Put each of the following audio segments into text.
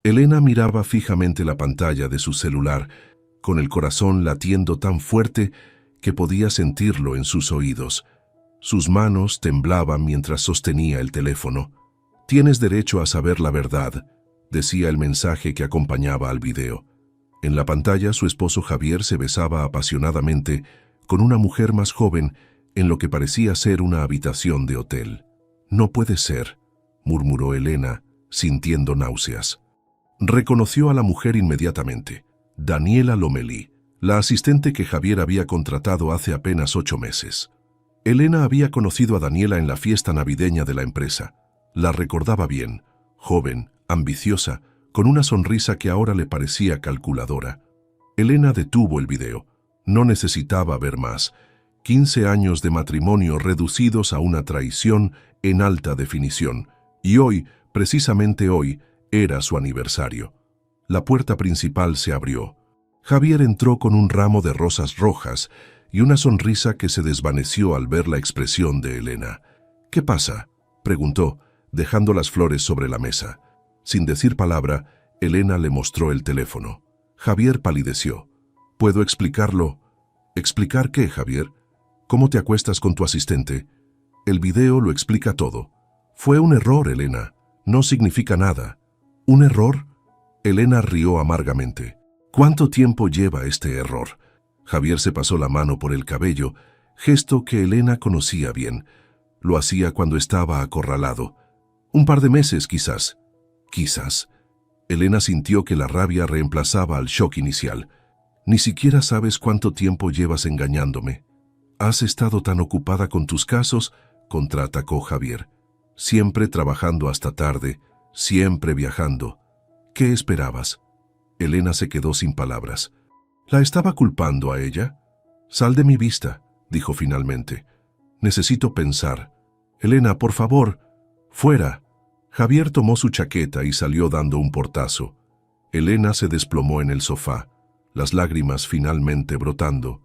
Elena miraba fijamente la pantalla de su celular, con el corazón latiendo tan fuerte que podía sentirlo en sus oídos. Sus manos temblaban mientras sostenía el teléfono. «Tienes derecho a saber la verdad», decía el mensaje que acompañaba al video. En la pantalla, su esposo Javier se besaba apasionadamente con una mujer más joven en lo que parecía ser una habitación de hotel. «No puede ser», murmuró Elena, sintiendo náuseas. Reconoció a la mujer inmediatamente. Daniela Lomelí, la asistente que Javier había contratado hace apenas 8 meses. Elena había conocido a Daniela en la fiesta navideña de la empresa. La recordaba bien, joven, ambiciosa, con una sonrisa que ahora le parecía calculadora. Elena detuvo el video. No necesitaba ver más. 15 años de matrimonio reducidos a una traición en alta definición. Y hoy, precisamente hoy, era su aniversario. La puerta principal se abrió. Javier entró con un ramo de rosas rojas y una sonrisa que se desvaneció al ver la expresión de Elena. «¿Qué pasa?», preguntó, dejando las flores sobre la mesa. Sin decir palabra, Elena le mostró el teléfono. Javier palideció. «¿Puedo explicarlo?» «¿Explicar qué, Javier? ¿Cómo te acuestas con tu asistente?» «El video lo explica todo». «Fue un error, Elena. No significa nada». «¿Un error?» Elena rió amargamente. «¿Cuánto tiempo lleva este error?» Javier se pasó la mano por el cabello, gesto que Elena conocía bien. Lo hacía cuando estaba acorralado. «Un par de meses, quizás». «Quizás». Elena sintió que la rabia reemplazaba al shock inicial. «Ni siquiera sabes cuánto tiempo llevas engañándome». «Has estado tan ocupada con tus casos», contraatacó Javier. «Siempre trabajando hasta tarde, siempre viajando. ¿Qué esperabas?» Elena se quedó sin palabras. ¿La estaba culpando a ella? «Sal de mi vista», dijo finalmente. «Necesito pensar». «Elena, por favor, fuera». Javier tomó su chaqueta y salió dando un portazo. Elena se desplomó en el sofá, las lágrimas finalmente brotando.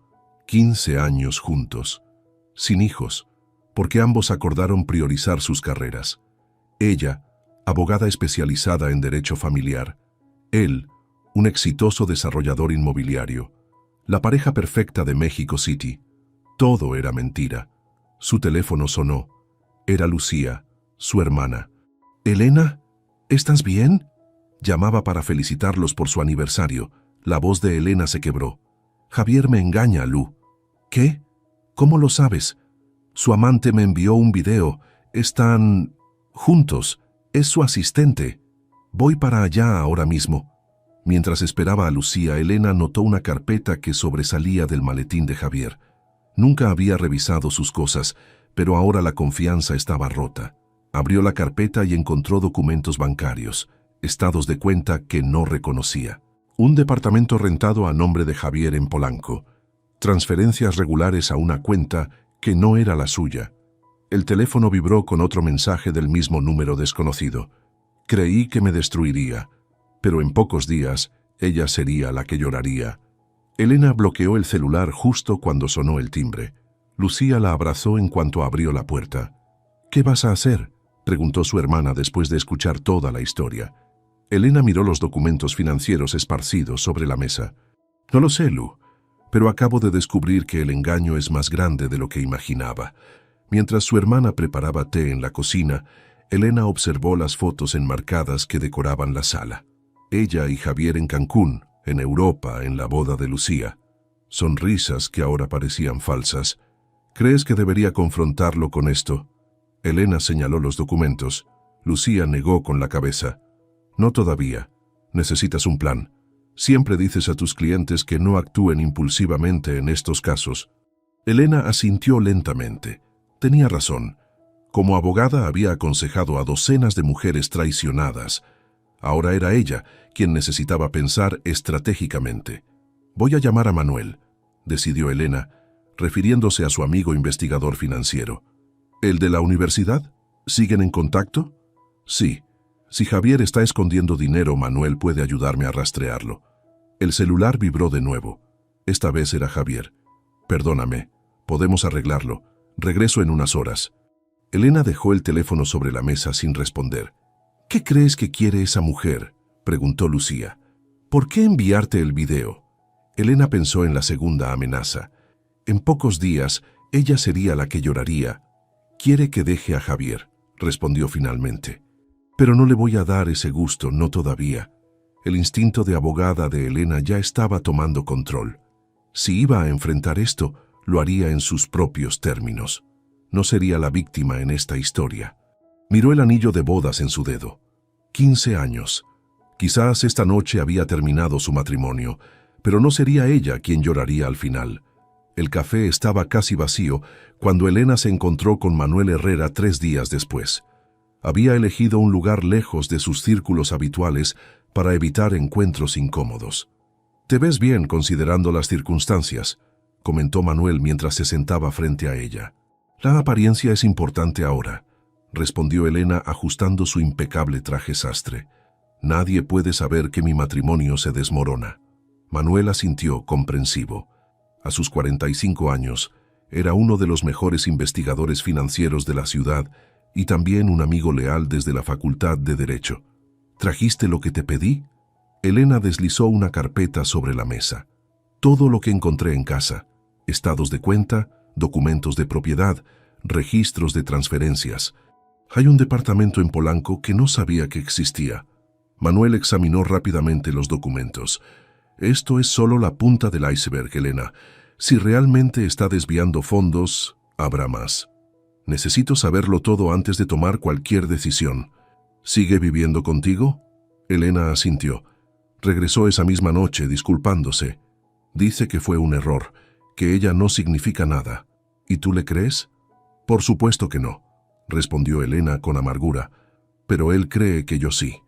15 años juntos, sin hijos, porque ambos acordaron priorizar sus carreras. Ella, abogada especializada en derecho familiar. Él, un exitoso desarrollador inmobiliario. La pareja perfecta de México City. Todo era mentira. Su teléfono sonó. Era Lucía, su hermana. «Elena, ¿estás bien?», llamaba para felicitarlos por su aniversario. La voz de Elena se quebró. «Javier me engaña, Lu». «¿Qué? ¿Cómo lo sabes?» «Su amante me envió un video. Están juntos. Es su asistente. Voy para allá ahora mismo». Mientras esperaba a Lucía, Elena notó una carpeta que sobresalía del maletín de Javier. Nunca había revisado sus cosas, pero ahora la confianza estaba rota. Abrió la carpeta y encontró documentos bancarios, estados de cuenta que no reconocía. Un departamento rentado a nombre de Javier en Polanco. Transferencias regulares a una cuenta que no era la suya. El teléfono vibró con otro mensaje del mismo número desconocido. «Creí que me destruiría, pero en pocos días ella sería la que lloraría». Elena bloqueó el celular justo cuando sonó el timbre. Lucía la abrazó en cuanto abrió la puerta. «¿Qué vas a hacer?», preguntó su hermana después de escuchar toda la historia. Elena miró los documentos financieros esparcidos sobre la mesa. «No lo sé, Lu, pero acabo de descubrir que el engaño es más grande de lo que imaginaba». Mientras su hermana preparaba té en la cocina, Elena observó las fotos enmarcadas que decoraban la sala. Ella y Javier en Cancún, en Europa, en la boda de Lucía. Sonrisas que ahora parecían falsas. «¿Crees que debería confrontarlo con esto?». Elena señaló los documentos. Lucía negó con la cabeza. «No todavía. Necesitas un plan. Siempre dices a tus clientes que no actúen impulsivamente en estos casos». Elena asintió lentamente. Tenía razón. Como abogada había aconsejado a docenas de mujeres traicionadas. Ahora era ella quien necesitaba pensar estratégicamente. «Voy a llamar a Manuel», decidió Elena, refiriéndose a su amigo investigador financiero. «¿El de la universidad? ¿Siguen en contacto?» «Sí. Si Javier está escondiendo dinero, Manuel puede ayudarme a rastrearlo». El celular vibró de nuevo. Esta vez era Javier. «Perdóname. Podemos arreglarlo. Regreso en unas horas». Elena dejó el teléfono sobre la mesa sin responder. «¿Qué crees que quiere esa mujer?», preguntó Lucía. ¿Por qué enviarte el video? Elena pensó en la segunda amenaza. En pocos días, ella sería la que lloraría. Quiere que deje a Javier, respondió finalmente. Pero no le voy a dar ese gusto, no todavía. El instinto de abogada de Elena ya estaba tomando control. Si iba a enfrentar esto, lo haría en sus propios términos. No sería la víctima en esta historia. Miró el anillo de bodas en su dedo. 15 años. Quizás esta noche había terminado su matrimonio, pero no sería ella quien lloraría al final. El café estaba casi vacío cuando Elena se encontró con Manuel Herrera 3 días después. Había elegido un lugar lejos de sus círculos habituales para evitar encuentros incómodos. «Te ves bien considerando las circunstancias», comentó Manuel mientras se sentaba frente a ella. «La apariencia es importante ahora», respondió Elena ajustando su impecable traje sastre. «Nadie puede saber que mi matrimonio se desmorona». Manuel asintió comprensivo. A sus 45 años, era uno de los mejores investigadores financieros de la ciudad y también un amigo leal desde la Facultad de Derecho. «¿Trajiste lo que te pedí?» Elena deslizó una carpeta sobre la mesa. «Todo lo que encontré en casa: estados de cuenta, documentos de propiedad, registros de transferencias. Hay un departamento en Polanco que no sabía que existía». Manuel examinó rápidamente los documentos. «Esto es solo la punta del iceberg, Elena. Si realmente está desviando fondos, habrá más. Necesito saberlo todo antes de tomar cualquier decisión». «¿Sigue viviendo contigo?» Elena asintió. Regresó esa misma noche disculpándose. Dice que fue un error, que ella no significa nada. ¿Y tú le crees? «Por supuesto que no», respondió Elena con amargura. «Pero él cree que yo sí.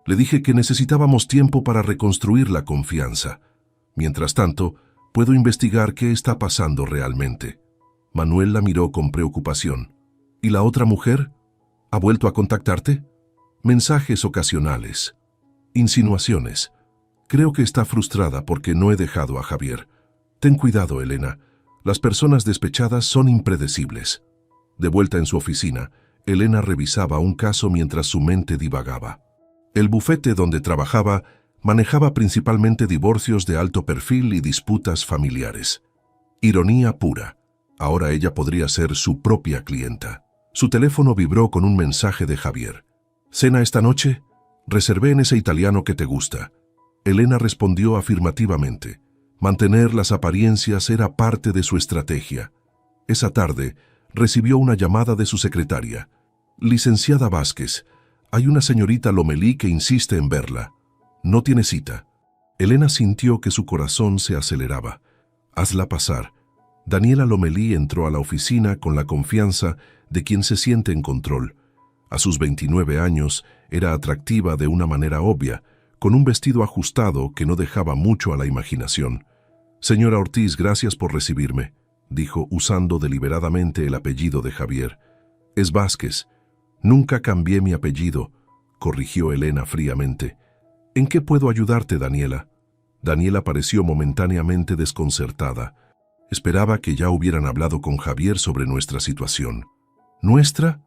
Le dije que necesitábamos tiempo para reconstruir la confianza. Mientras tanto, puedo investigar qué está pasando realmente». Manuel la miró con preocupación. «¿Y la otra mujer? ¿Ha vuelto a contactarte?» «Mensajes ocasionales. Insinuaciones. Creo que está frustrada porque no he dejado a Javier. Ten cuidado, Elena. Las personas despechadas son impredecibles». De vuelta en su oficina, Elena revisaba un caso mientras su mente divagaba. El bufete donde trabajaba manejaba principalmente divorcios de alto perfil y disputas familiares. Ironía pura. Ahora ella podría ser su propia clienta. Su teléfono vibró con un mensaje de Javier. «¿Cena esta noche? Reservé en ese italiano que te gusta». Elena respondió afirmativamente. Mantener las apariencias era parte de su estrategia. Esa tarde, recibió una llamada de su secretaria. «Licenciada Vázquez, hay una señorita Lomelí que insiste en verla. No tiene cita». Elena sintió que su corazón se aceleraba. «Hazla pasar». Daniela Lomelí entró a la oficina con la confianza de quien se siente en control. A sus 29 años, era atractiva de una manera obvia, con un vestido ajustado que no dejaba mucho a la imaginación. «Señora Ortiz, gracias por recibirme», dijo usando deliberadamente el apellido de Javier. «Es Vázquez. Nunca cambié mi apellido», corrigió Elena fríamente. «¿En qué puedo ayudarte, Daniela?» Daniela pareció momentáneamente desconcertada. Esperaba que ya hubieran hablado con Javier sobre nuestra situación. ¿Nuestra?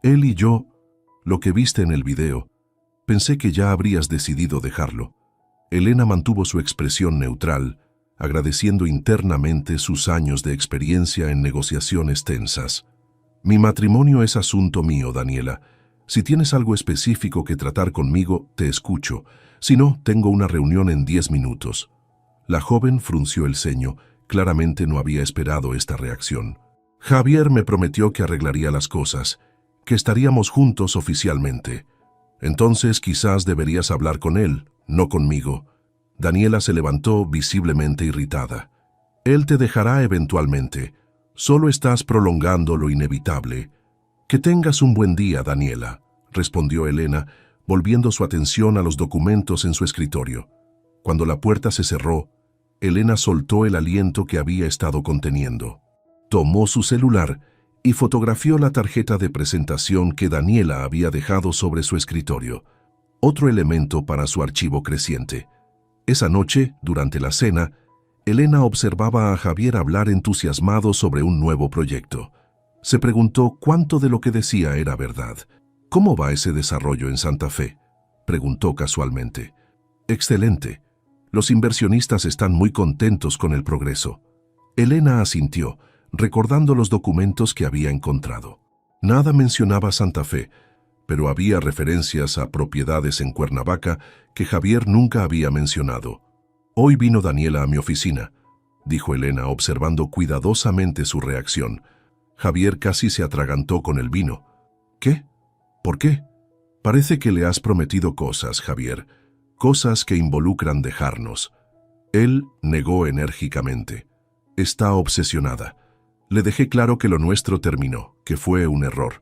Él y yo. Lo que viste en el video. Pensé que ya habrías decidido dejarlo». Elena mantuvo su expresión neutral, agradeciendo internamente sus años de experiencia en negociaciones tensas. «Mi matrimonio es asunto mío, Daniela. Si tienes algo específico que tratar conmigo, te escucho. Si no, tengo una reunión en 10 minutos». La joven frunció el ceño. Claramente no había esperado esta reacción. «Javier me prometió que arreglaría las cosas, que estaríamos juntos oficialmente. Entonces quizás deberías hablar con él, no conmigo». Daniela se levantó visiblemente irritada. «Él te dejará eventualmente. Solo estás prolongando lo inevitable». «Que tengas un buen día, Daniela», respondió Elena, volviendo su atención a los documentos en su escritorio. Cuando la puerta se cerró, Elena soltó el aliento que había estado conteniendo. Tomó su celular y fotografió la tarjeta de presentación que Daniela había dejado sobre su escritorio, otro elemento para su archivo creciente. Esa noche, durante la cena, Elena observaba a Javier hablar entusiasmado sobre un nuevo proyecto. Se preguntó cuánto de lo que decía era verdad. «¿Cómo va ese desarrollo en Santa Fe?», preguntó casualmente. Excelente. Los inversionistas están muy contentos con el progreso. Elena asintió, recordando los documentos que había encontrado. Nada mencionaba Santa Fe, pero había referencias a propiedades en Cuernavaca que Javier nunca había mencionado. Hoy vino Daniela a mi oficina, dijo Elena observando cuidadosamente su reacción. Javier casi se atragantó con el vino. ¿Qué? ¿Por qué? Parece que le has prometido cosas, Javier, cosas que involucran dejarnos. Él negó enérgicamente. Está obsesionada. Le dejé claro que lo nuestro terminó, que fue un error,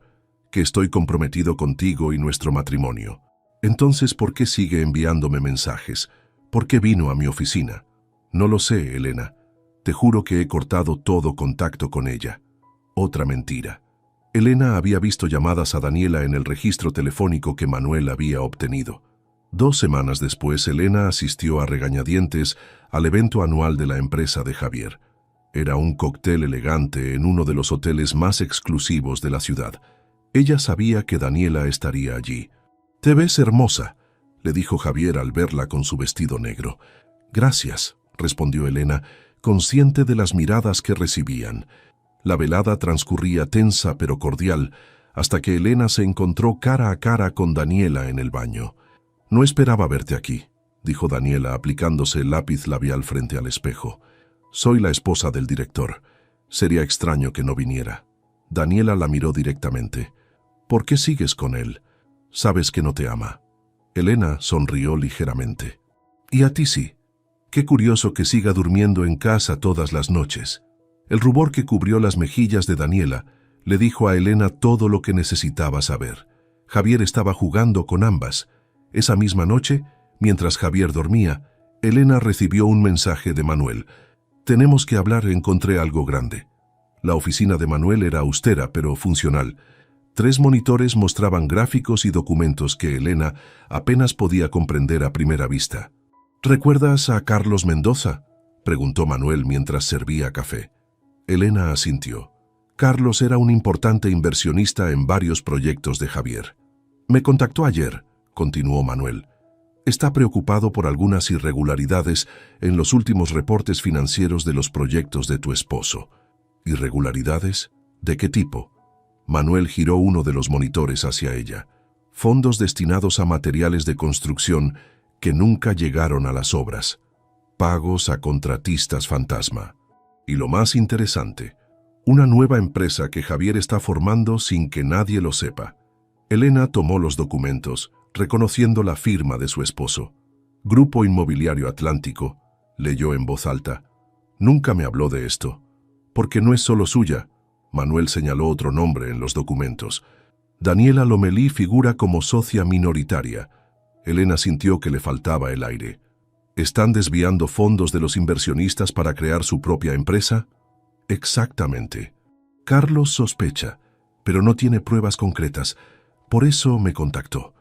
que estoy comprometido contigo y nuestro matrimonio. Entonces, ¿por qué sigue enviándome mensajes? ¿Por qué vino a mi oficina? No lo sé, Elena. Te juro que he cortado todo contacto con ella. Otra mentira. Elena había visto llamadas a Daniela en el registro telefónico que Manuel había obtenido. 2 semanas después, Elena asistió a regañadientes al evento anual de la empresa de Javier. Era un cóctel elegante en uno de los hoteles más exclusivos de la ciudad. Ella sabía que Daniela estaría allí. «Te ves hermosa», le dijo Javier al verla con su vestido negro. «Gracias», respondió Elena, consciente de las miradas que recibían. La velada transcurría tensa pero cordial, hasta que Elena se encontró cara a cara con Daniela en el baño. «No esperaba verte aquí», dijo Daniela aplicándose el lápiz labial frente al espejo. «Soy la esposa del director. Sería extraño que no viniera». Daniela la miró directamente. «¿Por qué sigues con él? Sabes que no te ama». Elena sonrió ligeramente. «Y a ti sí. Qué curioso que siga durmiendo en casa todas las noches». El rubor que cubrió las mejillas de Daniela le dijo a Elena todo lo que necesitaba saber. Javier estaba jugando con ambas. Esa misma noche, mientras Javier dormía, Elena recibió un mensaje de Manuel. «Tenemos que hablar, encontré algo grande». La oficina de Manuel era austera pero funcional. 3 monitores mostraban gráficos y documentos que Elena apenas podía comprender a primera vista. «¿Recuerdas a Carlos Mendoza?», preguntó Manuel mientras servía café. Elena asintió. Carlos era un importante inversionista en varios proyectos de Javier. «Me contactó ayer», continuó Manuel. «Está preocupado por algunas irregularidades en los últimos reportes financieros de los proyectos de tu esposo». «¿Irregularidades? ¿De qué tipo?». Manuel giró uno de los monitores hacia ella. «Fondos destinados a materiales de construcción que nunca llegaron a las obras. Pagos a contratistas fantasma. Y lo más interesante, una nueva empresa que Javier está formando sin que nadie lo sepa». Elena tomó los documentos, reconociendo la firma de su esposo. «Grupo Inmobiliario Atlántico», leyó en voz alta. «Nunca me habló de esto». «Porque no es solo suya», Manuel señaló otro nombre en los documentos. «Daniela Lomelí figura como socia minoritaria». Elena sintió que le faltaba el aire. «¿Están desviando fondos de los inversionistas para crear su propia empresa?». «Exactamente. Carlos sospecha, pero no tiene pruebas concretas. Por eso me contactó».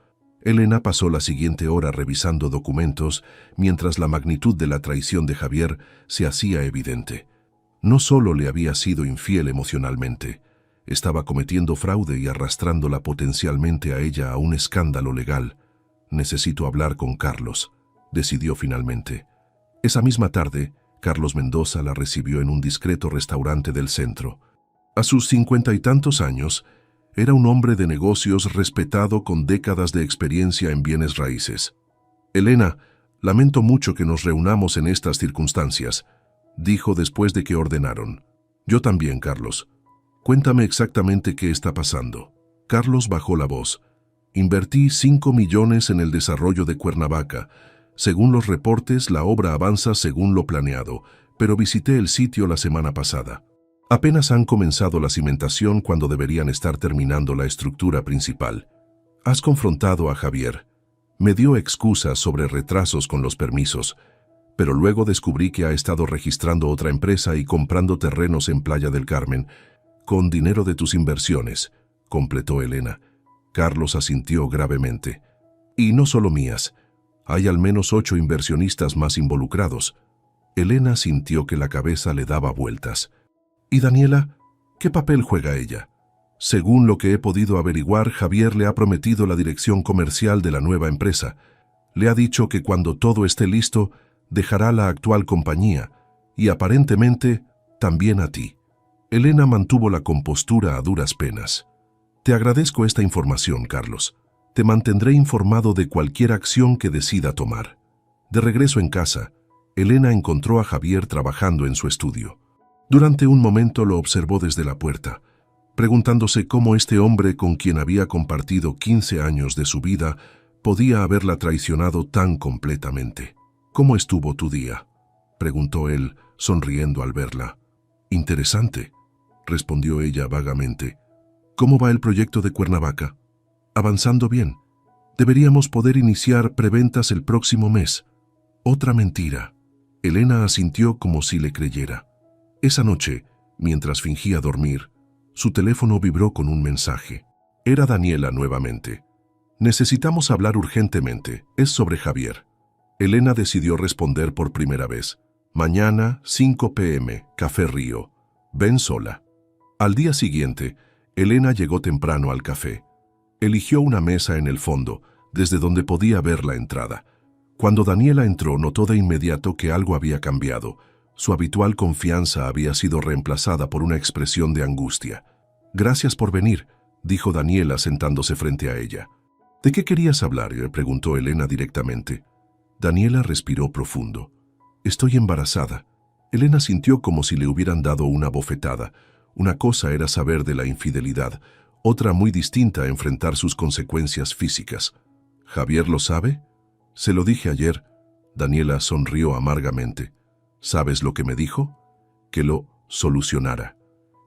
Elena pasó la siguiente hora revisando documentos, mientras la magnitud de la traición de Javier se hacía evidente. No solo le había sido infiel emocionalmente, estaba cometiendo fraude y arrastrándola potencialmente a ella a un escándalo legal. «Necesito hablar con Carlos», decidió finalmente. Esa misma tarde, Carlos Mendoza la recibió en un discreto restaurante del centro. A sus 50 y tantos años, era un hombre de negocios respetado con décadas de experiencia en bienes raíces. «Elena, lamento mucho que nos reunamos en estas circunstancias», dijo después de que ordenaron. «Yo también, Carlos. Cuéntame exactamente qué está pasando». Carlos bajó la voz. «Invertí 5 millones en el desarrollo de Cuernavaca. Según los reportes, la obra avanza según lo planeado, pero visité el sitio la semana pasada. Apenas han comenzado la cimentación cuando deberían estar terminando la estructura principal. Has confrontado a Javier. Me dio excusas sobre retrasos con los permisos, pero luego descubrí que ha estado registrando otra empresa y comprando terrenos en Playa del Carmen, con dinero de tus inversiones», completó Elena. Carlos asintió gravemente. «Y no solo mías. Hay al menos 8 inversionistas más involucrados». Elena sintió que la cabeza le daba vueltas. «¿Y Daniela? ¿Qué papel juega ella?». «Según lo que he podido averiguar, Javier le ha prometido la dirección comercial de la nueva empresa. Le ha dicho que cuando todo esté listo, dejará la actual compañía y aparentemente también a ti. Elena mantuvo la compostura a duras penas. Te agradezco esta información, Carlos. Te mantendré informado de cualquier acción que decida tomar. De regreso en casa, Elena encontró a Javier trabajando en su estudio. Durante un momento lo observó desde la puerta, preguntándose cómo este hombre con quien había compartido 15 años de su vida podía haberla traicionado tan completamente. «¿Cómo estuvo tu día?», preguntó él, sonriendo al verla. «Interesante», respondió ella vagamente. «¿Cómo va el proyecto de Cuernavaca?». «Avanzando bien. Deberíamos poder iniciar preventas el próximo mes». «Otra mentira». Elena asintió como si le creyera. Esa noche, mientras fingía dormir, su teléfono vibró con un mensaje. Era Daniela nuevamente. «Necesitamos hablar urgentemente. Es sobre Javier». Elena decidió responder por primera vez. «Mañana, 5 p.m., Café Río. Ven sola». Al día siguiente, Elena llegó temprano al café. Eligió una mesa en el fondo, desde donde podía ver la entrada. Cuando Daniela entró, notó de inmediato que algo había cambiado. Su habitual confianza había sido reemplazada por una expresión de angustia. «Gracias por venir», dijo Daniela sentándose frente a ella. «¿De qué querías hablar?», le preguntó Elena directamente. Daniela respiró profundo. «Estoy embarazada». Elena sintió como si le hubieran dado una bofetada. Una cosa era saber de la infidelidad, otra muy distinta enfrentar sus consecuencias físicas. «¿Javier lo sabe?». «Se lo dije ayer». Daniela sonrió amargamente. «¿Sabes lo que me dijo?». «Que lo solucionara.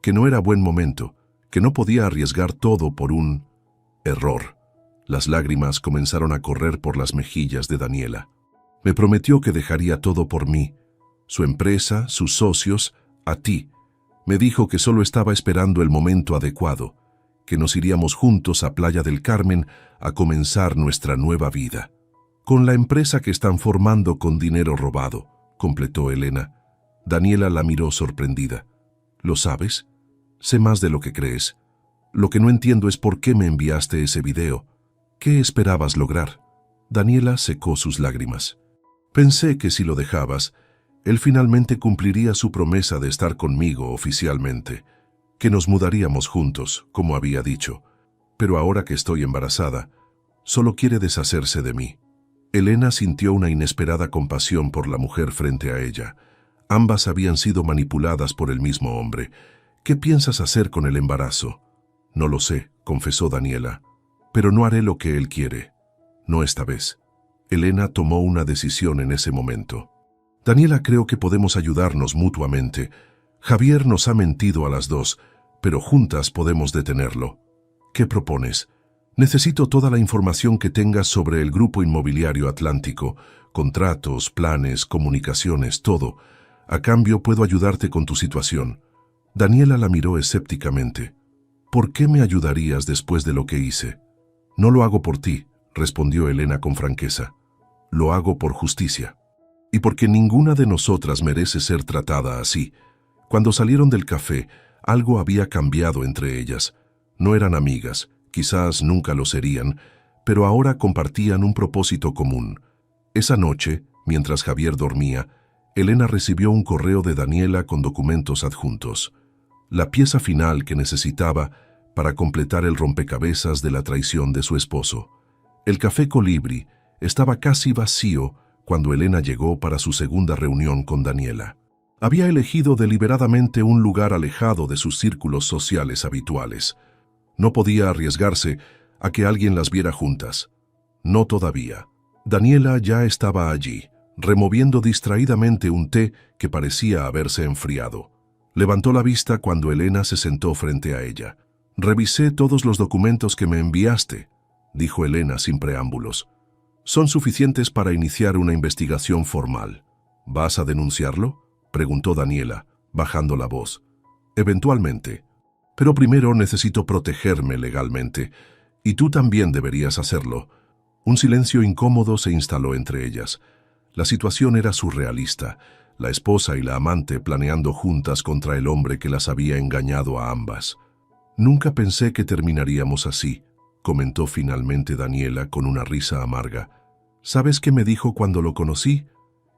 Que no era buen momento, que no podía arriesgar todo por un error». Las lágrimas comenzaron a correr por las mejillas de Daniela. «Me prometió que dejaría todo por mí, su empresa, sus socios, a ti. Me dijo que solo estaba esperando el momento adecuado, que nos iríamos juntos a Playa del Carmen a comenzar nuestra nueva vida. Con la empresa que están formando con dinero robado», completó Elena. Daniela la miró sorprendida. «¿Lo sabes? Sé más de lo que crees. Lo que no entiendo es por qué me enviaste ese video. ¿Qué esperabas lograr?». Daniela secó sus lágrimas. «Pensé que si lo dejabas, él finalmente cumpliría su promesa de estar conmigo oficialmente, que nos mudaríamos juntos, como había dicho. Pero ahora que estoy embarazada, solo quiere deshacerse de mí». Elena sintió una inesperada compasión por la mujer frente a ella. Ambas habían sido manipuladas por el mismo hombre. «¿Qué piensas hacer con el embarazo?». «No lo sé», confesó Daniela. «Pero no haré lo que él quiere. No esta vez». Elena tomó una decisión en ese momento. «Daniela, creo que podemos ayudarnos mutuamente. Javier nos ha mentido a las dos, pero juntas podemos detenerlo. ¿Qué propones?». «Necesito toda la información que tengas sobre el Grupo Inmobiliario Atlántico, contratos, planes, comunicaciones, todo. A cambio, puedo ayudarte con tu situación». Daniela la miró escépticamente. «¿Por qué me ayudarías después de lo que hice?». «No lo hago por ti», respondió Elena con franqueza. «Lo hago por justicia. Y porque ninguna de nosotras merece ser tratada así». Cuando salieron del café, algo había cambiado entre ellas. No eran amigas, quizás nunca lo serían, pero ahora compartían un propósito común. Esa noche, mientras Javier dormía, Elena recibió un correo de Daniela con documentos adjuntos. La pieza final que necesitaba para completar el rompecabezas de la traición de su esposo. El Café Colibri estaba casi vacío cuando Elena llegó para su segunda reunión con Daniela. Había elegido deliberadamente un lugar alejado de sus círculos sociales habituales. No podía arriesgarse a que alguien las viera juntas. No todavía. Daniela ya estaba allí, removiendo distraídamente un té que parecía haberse enfriado. Levantó la vista cuando Elena se sentó frente a ella. «Revisé todos los documentos que me enviaste», dijo Elena sin preámbulos. «Son suficientes para iniciar una investigación formal». «¿Vas a denunciarlo?», preguntó Daniela, bajando la voz. «Eventualmente. Pero primero necesito protegerme legalmente, y tú también deberías hacerlo». Un silencio incómodo se instaló entre ellas. La situación era surrealista, la esposa y la amante planeando juntas contra el hombre que las había engañado a ambas. «Nunca pensé que terminaríamos así», comentó finalmente Daniela con una risa amarga. ¿Sabes qué me dijo cuando lo conocí?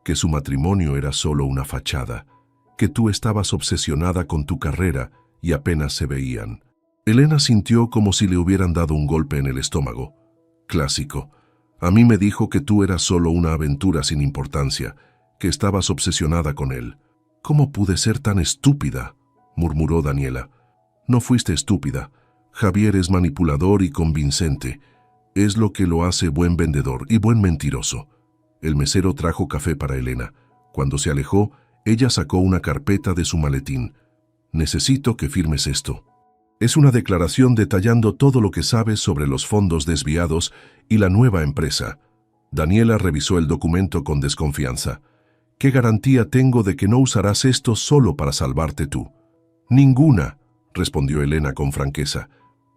Que su matrimonio era solo una fachada, que tú estabas obsesionada con tu carrera y apenas se veían. Elena sintió como si le hubieran dado un golpe en el estómago. Clásico. A mí me dijo que tú eras solo una aventura sin importancia, que estabas obsesionada con él. ¿Cómo pude ser tan estúpida?, murmuró Daniela. No fuiste estúpida. Javier es manipulador y convincente. Es lo que lo hace buen vendedor y buen mentiroso. El mesero trajo café para Elena. Cuando se alejó, ella sacó una carpeta de su maletín. Necesito que firmes esto. Es una declaración detallando todo lo que sabes sobre los fondos desviados y la nueva empresa. Daniela revisó el documento con desconfianza. ¿Qué garantía tengo de que no usarás esto solo para salvarte tú? Ninguna, respondió Elena con franqueza.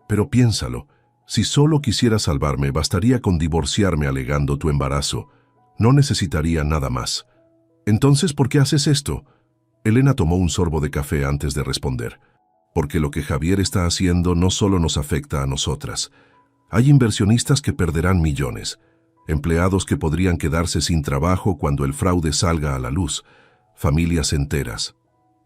Pero piénsalo. Si solo quisiera salvarme, bastaría con divorciarme alegando tu embarazo. No necesitaría nada más. Entonces, ¿por qué haces esto? Elena tomó un sorbo de café antes de responder. Porque lo que Javier está haciendo no solo nos afecta a nosotras. Hay inversionistas que perderán millones, empleados que podrían quedarse sin trabajo cuando el fraude salga a la luz, familias enteras.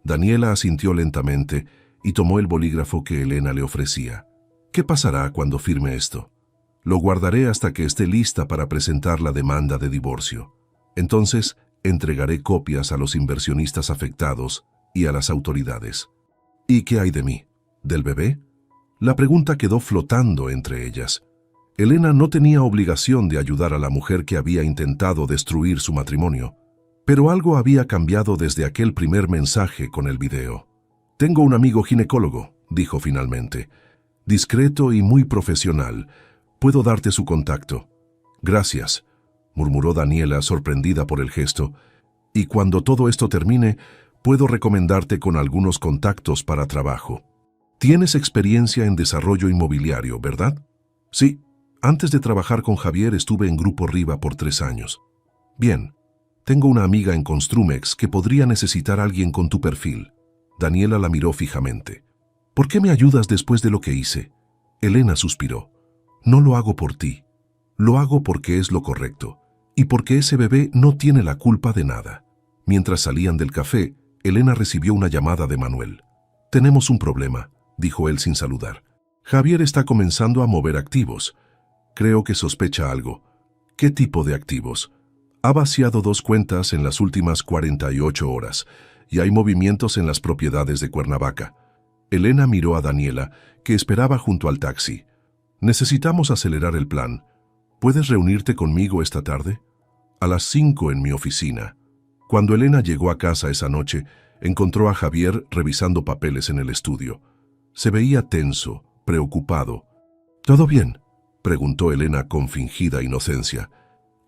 Daniela asintió lentamente y tomó el bolígrafo que Elena le ofrecía. ¿Qué pasará cuando firme esto? Lo guardaré hasta que esté lista para presentar la demanda de divorcio. Entonces, entregaré copias a los inversionistas afectados y a las autoridades. ¿Y qué hay de mí? ¿Del bebé? La pregunta quedó flotando entre ellas. Elena no tenía obligación de ayudar a la mujer que había intentado destruir su matrimonio, pero algo había cambiado desde aquel primer mensaje con el video. Tengo un amigo ginecólogo, dijo finalmente. Discreto y muy profesional. Puedo darte su contacto. Gracias, murmuró Daniela sorprendida por el gesto. Y cuando todo esto termine, puedo recomendarte con algunos contactos para trabajo. Tienes experiencia en desarrollo inmobiliario, ¿verdad? Sí. Antes de trabajar con Javier estuve en Grupo Riva por 3 años. Bien. Tengo una amiga en Construmex que podría necesitar a alguien con tu perfil. Daniela la miró fijamente. ¿Por qué me ayudas después de lo que hice? Elena suspiró. No lo hago por ti. Lo hago porque es lo correcto. Y porque ese bebé no tiene la culpa de nada. Mientras salían del café, Elena recibió una llamada de Manuel. Tenemos un problema, dijo él sin saludar. Javier está comenzando a mover activos. Creo que sospecha algo. ¿Qué tipo de activos? Ha vaciado 2 cuentas en las últimas 48 horas y hay movimientos en las propiedades de Cuernavaca. Elena miró a Daniela, que esperaba junto al taxi. Necesitamos acelerar el plan. ¿Puedes reunirte conmigo esta tarde? A las 5 en mi oficina. Cuando Elena llegó a casa esa noche, encontró a Javier revisando papeles en el estudio. Se veía tenso, preocupado. ¿Todo bien?, preguntó Elena con fingida inocencia.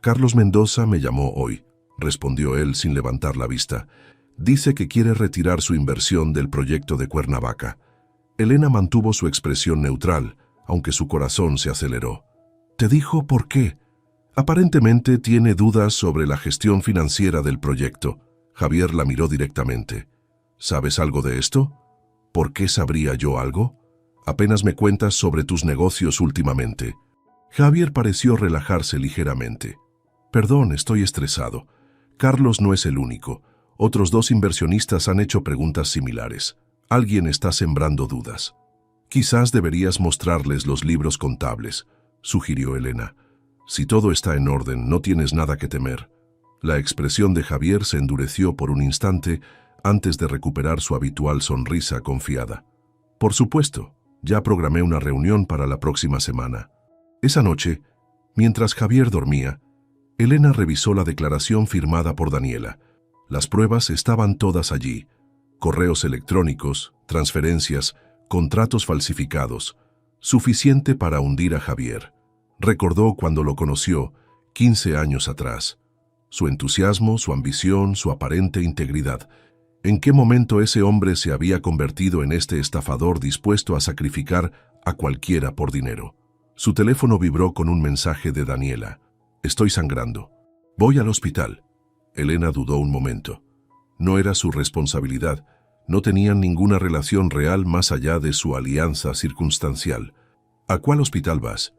Carlos Mendoza me llamó hoy, respondió él sin levantar la vista. Dice que quiere retirar su inversión del proyecto de Cuernavaca. Elena mantuvo su expresión neutral, aunque su corazón se aceleró. ¿Te dijo por qué? Aparentemente tiene dudas sobre la gestión financiera del proyecto. Javier la miró directamente. ¿Sabes algo de esto? ¿Por qué sabría yo algo? Apenas me cuentas sobre tus negocios últimamente. Javier pareció relajarse ligeramente. Perdón, estoy estresado. Carlos no es el único. Otros 2 inversionistas han hecho preguntas similares. Alguien está sembrando dudas. Quizás deberías mostrarles los libros contables, sugirió Elena. Si todo está en orden, no tienes nada que temer. La expresión de Javier se endureció por un instante antes de recuperar su habitual sonrisa confiada. Por supuesto, ya programé una reunión para la próxima semana. Esa noche, mientras Javier dormía, Elena revisó la declaración firmada por Daniela. Las pruebas estaban todas allí. Correos electrónicos, transferencias, contratos falsificados. Suficiente para hundir a Javier. Recordó cuando lo conoció, 15 años atrás. Su entusiasmo, su ambición, su aparente integridad. ¿En qué momento ese hombre se había convertido en este estafador dispuesto a sacrificar a cualquiera por dinero? Su teléfono vibró con un mensaje de Daniela. Estoy sangrando. Voy al hospital. Elena dudó un momento. No era su responsabilidad. No tenían ninguna relación real más allá de su alianza circunstancial. ¿A cuál hospital vas?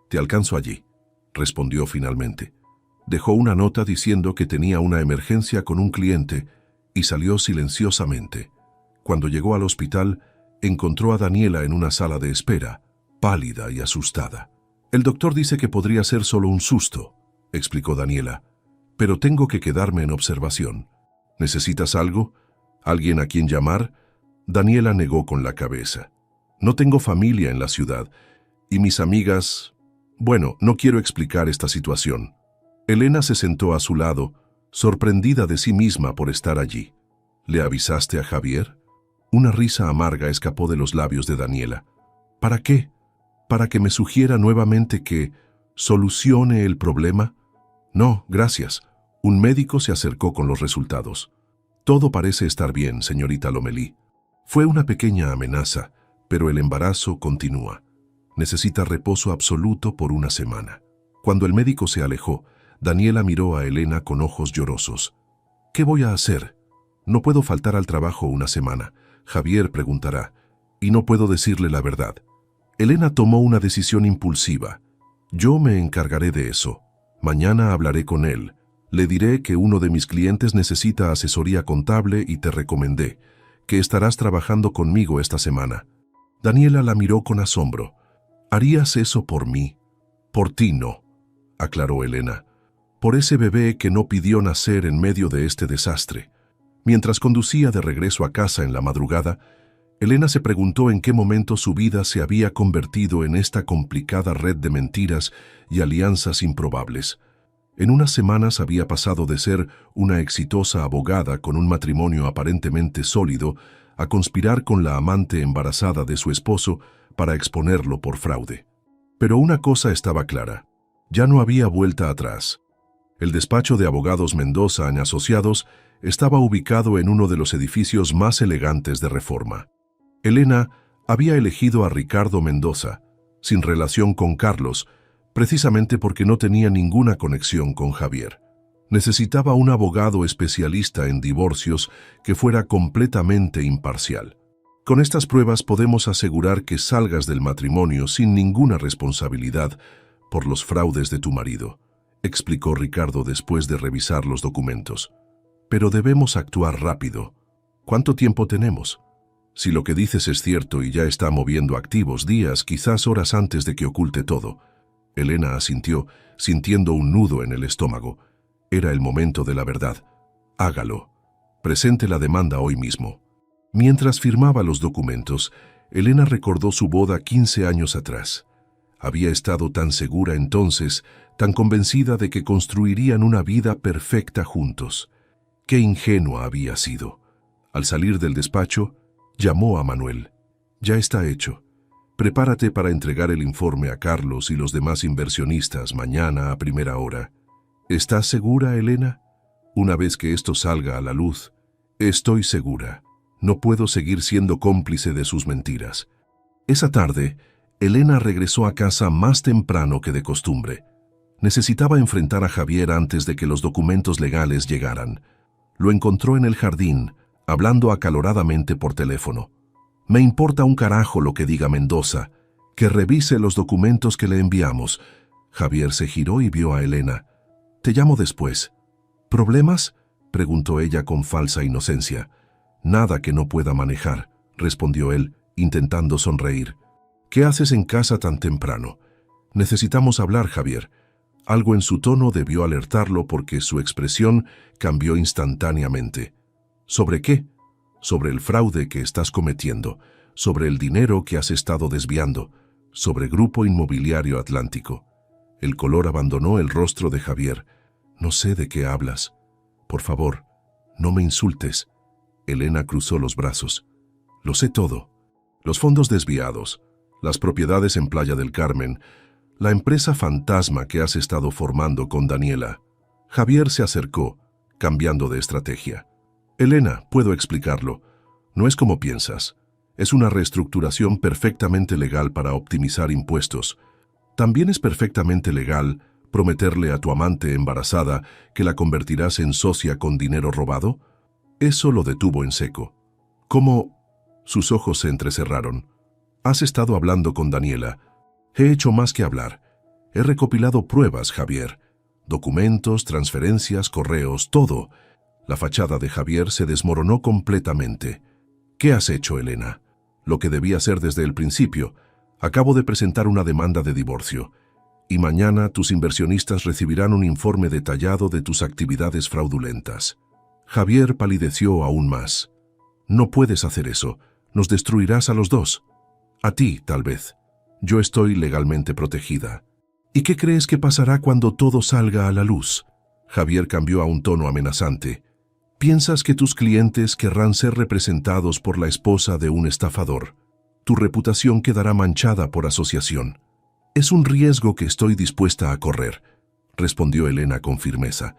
Te alcanzo allí, respondió finalmente. Dejó una nota diciendo que tenía una emergencia con un cliente y salió silenciosamente. Cuando llegó al hospital, encontró a Daniela en una sala de espera, pálida y asustada. «El doctor dice que podría ser solo un susto», explicó Daniela, «pero tengo que quedarme en observación. ¿Necesitas algo? ¿Alguien a quien llamar?» Daniela negó con la cabeza. «No tengo familia en la ciudad, y mis amigas... Bueno, no quiero explicar esta situación». Elena se sentó a su lado, sorprendida de sí misma por estar allí. «¿Le avisaste a Javier?» Una risa amarga escapó de los labios de Daniela. «¿Para qué? ¿Para que me sugiera nuevamente que solucione el problema?» «No, gracias». Un médico se acercó con los resultados. «Todo parece estar bien, señorita Lomelí. Fue una pequeña amenaza, pero el embarazo continúa. Necesita reposo absoluto por una semana». Cuando el médico se alejó, Daniela miró a Elena con ojos llorosos. «¿Qué voy a hacer? No puedo faltar al trabajo una semana. Javier preguntará, y no puedo decirle la verdad». Elena tomó una decisión impulsiva. «Yo me encargaré de eso. Mañana hablaré con él. Le diré que uno de mis clientes necesita asesoría contable y te recomendé, que estarás trabajando conmigo esta semana». Daniela la miró con asombro. «¿Harías eso por mí?» «Por ti no», aclaró Elena. «Por ese bebé que no pidió nacer en medio de este desastre». Mientras conducía de regreso a casa en la madrugada, Elena se preguntó en qué momento su vida se había convertido en esta complicada red de mentiras y alianzas improbables. En unas semanas había pasado de ser una exitosa abogada con un matrimonio aparentemente sólido a conspirar con la amante embarazada de su esposo para exponerlo por fraude. Pero una cosa estaba clara: ya no había vuelta atrás. El despacho de abogados Mendoza & Asociados estaba ubicado en uno de los edificios más elegantes de Reforma. Elena había elegido a Ricardo Mendoza, sin relación con Carlos, precisamente porque no tenía ninguna conexión con Javier. Necesitaba un abogado especialista en divorcios que fuera completamente imparcial. «Con estas pruebas podemos asegurar que salgas del matrimonio sin ninguna responsabilidad por los fraudes de tu marido», explicó Ricardo después de revisar los documentos. «Pero debemos actuar rápido. ¿Cuánto tiempo tenemos? Si lo que dices es cierto y ya está moviendo activos, días, quizás horas antes de que oculte todo». Elena asintió, sintiendo un nudo en el estómago. Era el momento de la verdad. «Hágalo. Presente la demanda hoy mismo». Mientras firmaba los documentos, Elena recordó su boda 15 años atrás. Había estado tan segura entonces, tan convencida de que construirían una vida perfecta juntos. Qué ingenua había sido. Al salir del despacho, llamó a Manuel. «Ya está hecho. Prepárate para entregar el informe a Carlos y los demás inversionistas mañana a primera hora». «¿Estás segura, Elena?» «Una vez que esto salga a la luz, estoy segura. No puedo seguir siendo cómplice de sus mentiras». Esa tarde, Elena regresó a casa más temprano que de costumbre. Necesitaba enfrentar a Javier antes de que los documentos legales llegaran. Lo encontró en el jardín, hablando acaloradamente por teléfono. «Me importa un carajo lo que diga Mendoza. Que revise los documentos que le enviamos». Javier se giró y vio a Elena. «Te llamo después». «¿Problemas?», preguntó ella con falsa inocencia. «Nada que no pueda manejar», respondió él, intentando sonreír. «¿Qué haces en casa tan temprano?» «Necesitamos hablar, Javier». Algo en su tono debió alertarlo porque su expresión cambió instantáneamente. «¿Sobre qué?» «Sobre el fraude que estás cometiendo, sobre el dinero que has estado desviando, sobre Grupo Inmobiliario Atlántico». El color abandonó el rostro de Javier. «No sé de qué hablas. Por favor, no me insultes». Elena cruzó los brazos. «Lo sé todo. Los fondos desviados, las propiedades en Playa del Carmen, la empresa fantasma que has estado formando con Daniela». Javier se acercó, cambiando de estrategia. «Elena, puedo explicarlo. No es como piensas. Es una reestructuración perfectamente legal para optimizar impuestos. También es perfectamente legal prometerle a tu amante embarazada que la convertirás en socia con dinero robado». Eso lo detuvo en seco. «¿Cómo?» Sus ojos se entrecerraron. «Has estado hablando con Daniela». «He hecho más que hablar. He recopilado pruebas, Javier. Documentos, transferencias, correos, todo. La fachada de Javier se desmoronó completamente. ¿Qué has hecho, Elena? Lo que debía hacer desde el principio. Acabo de presentar una demanda de divorcio. Y mañana tus inversionistas recibirán un informe detallado de tus actividades fraudulentas. Javier palideció aún más. No puedes hacer eso. Nos destruirás a los dos. A ti, tal vez. Yo estoy legalmente protegida. ¿Y qué crees que pasará cuando todo salga a la luz? Javier cambió a un tono amenazante. ¿Piensas que tus clientes querrán ser representados por la esposa de un estafador? Tu reputación quedará manchada por asociación. Es un riesgo que estoy dispuesta a correr, respondió Elena con firmeza.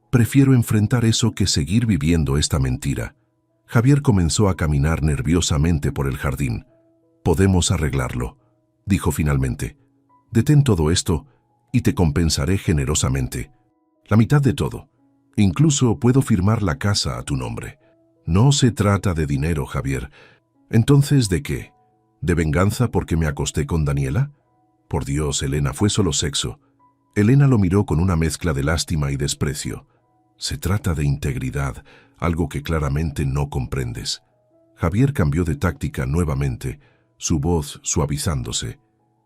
Prefiero enfrentar eso que seguir viviendo esta mentira. Javier comenzó a caminar nerviosamente por el jardín. Podemos arreglarlo, dijo finalmente. Detén todo esto y te compensaré generosamente. La mitad de todo. Incluso puedo firmar la casa a tu nombre. No se trata de dinero, Javier. Entonces, ¿de qué? ¿De venganza porque me acosté con Daniela? Por Dios, Elena, fue solo sexo. Elena lo miró con una mezcla de lástima y desprecio. Se trata de integridad, algo que claramente no comprendes. Javier cambió de táctica nuevamente, su voz suavizándose.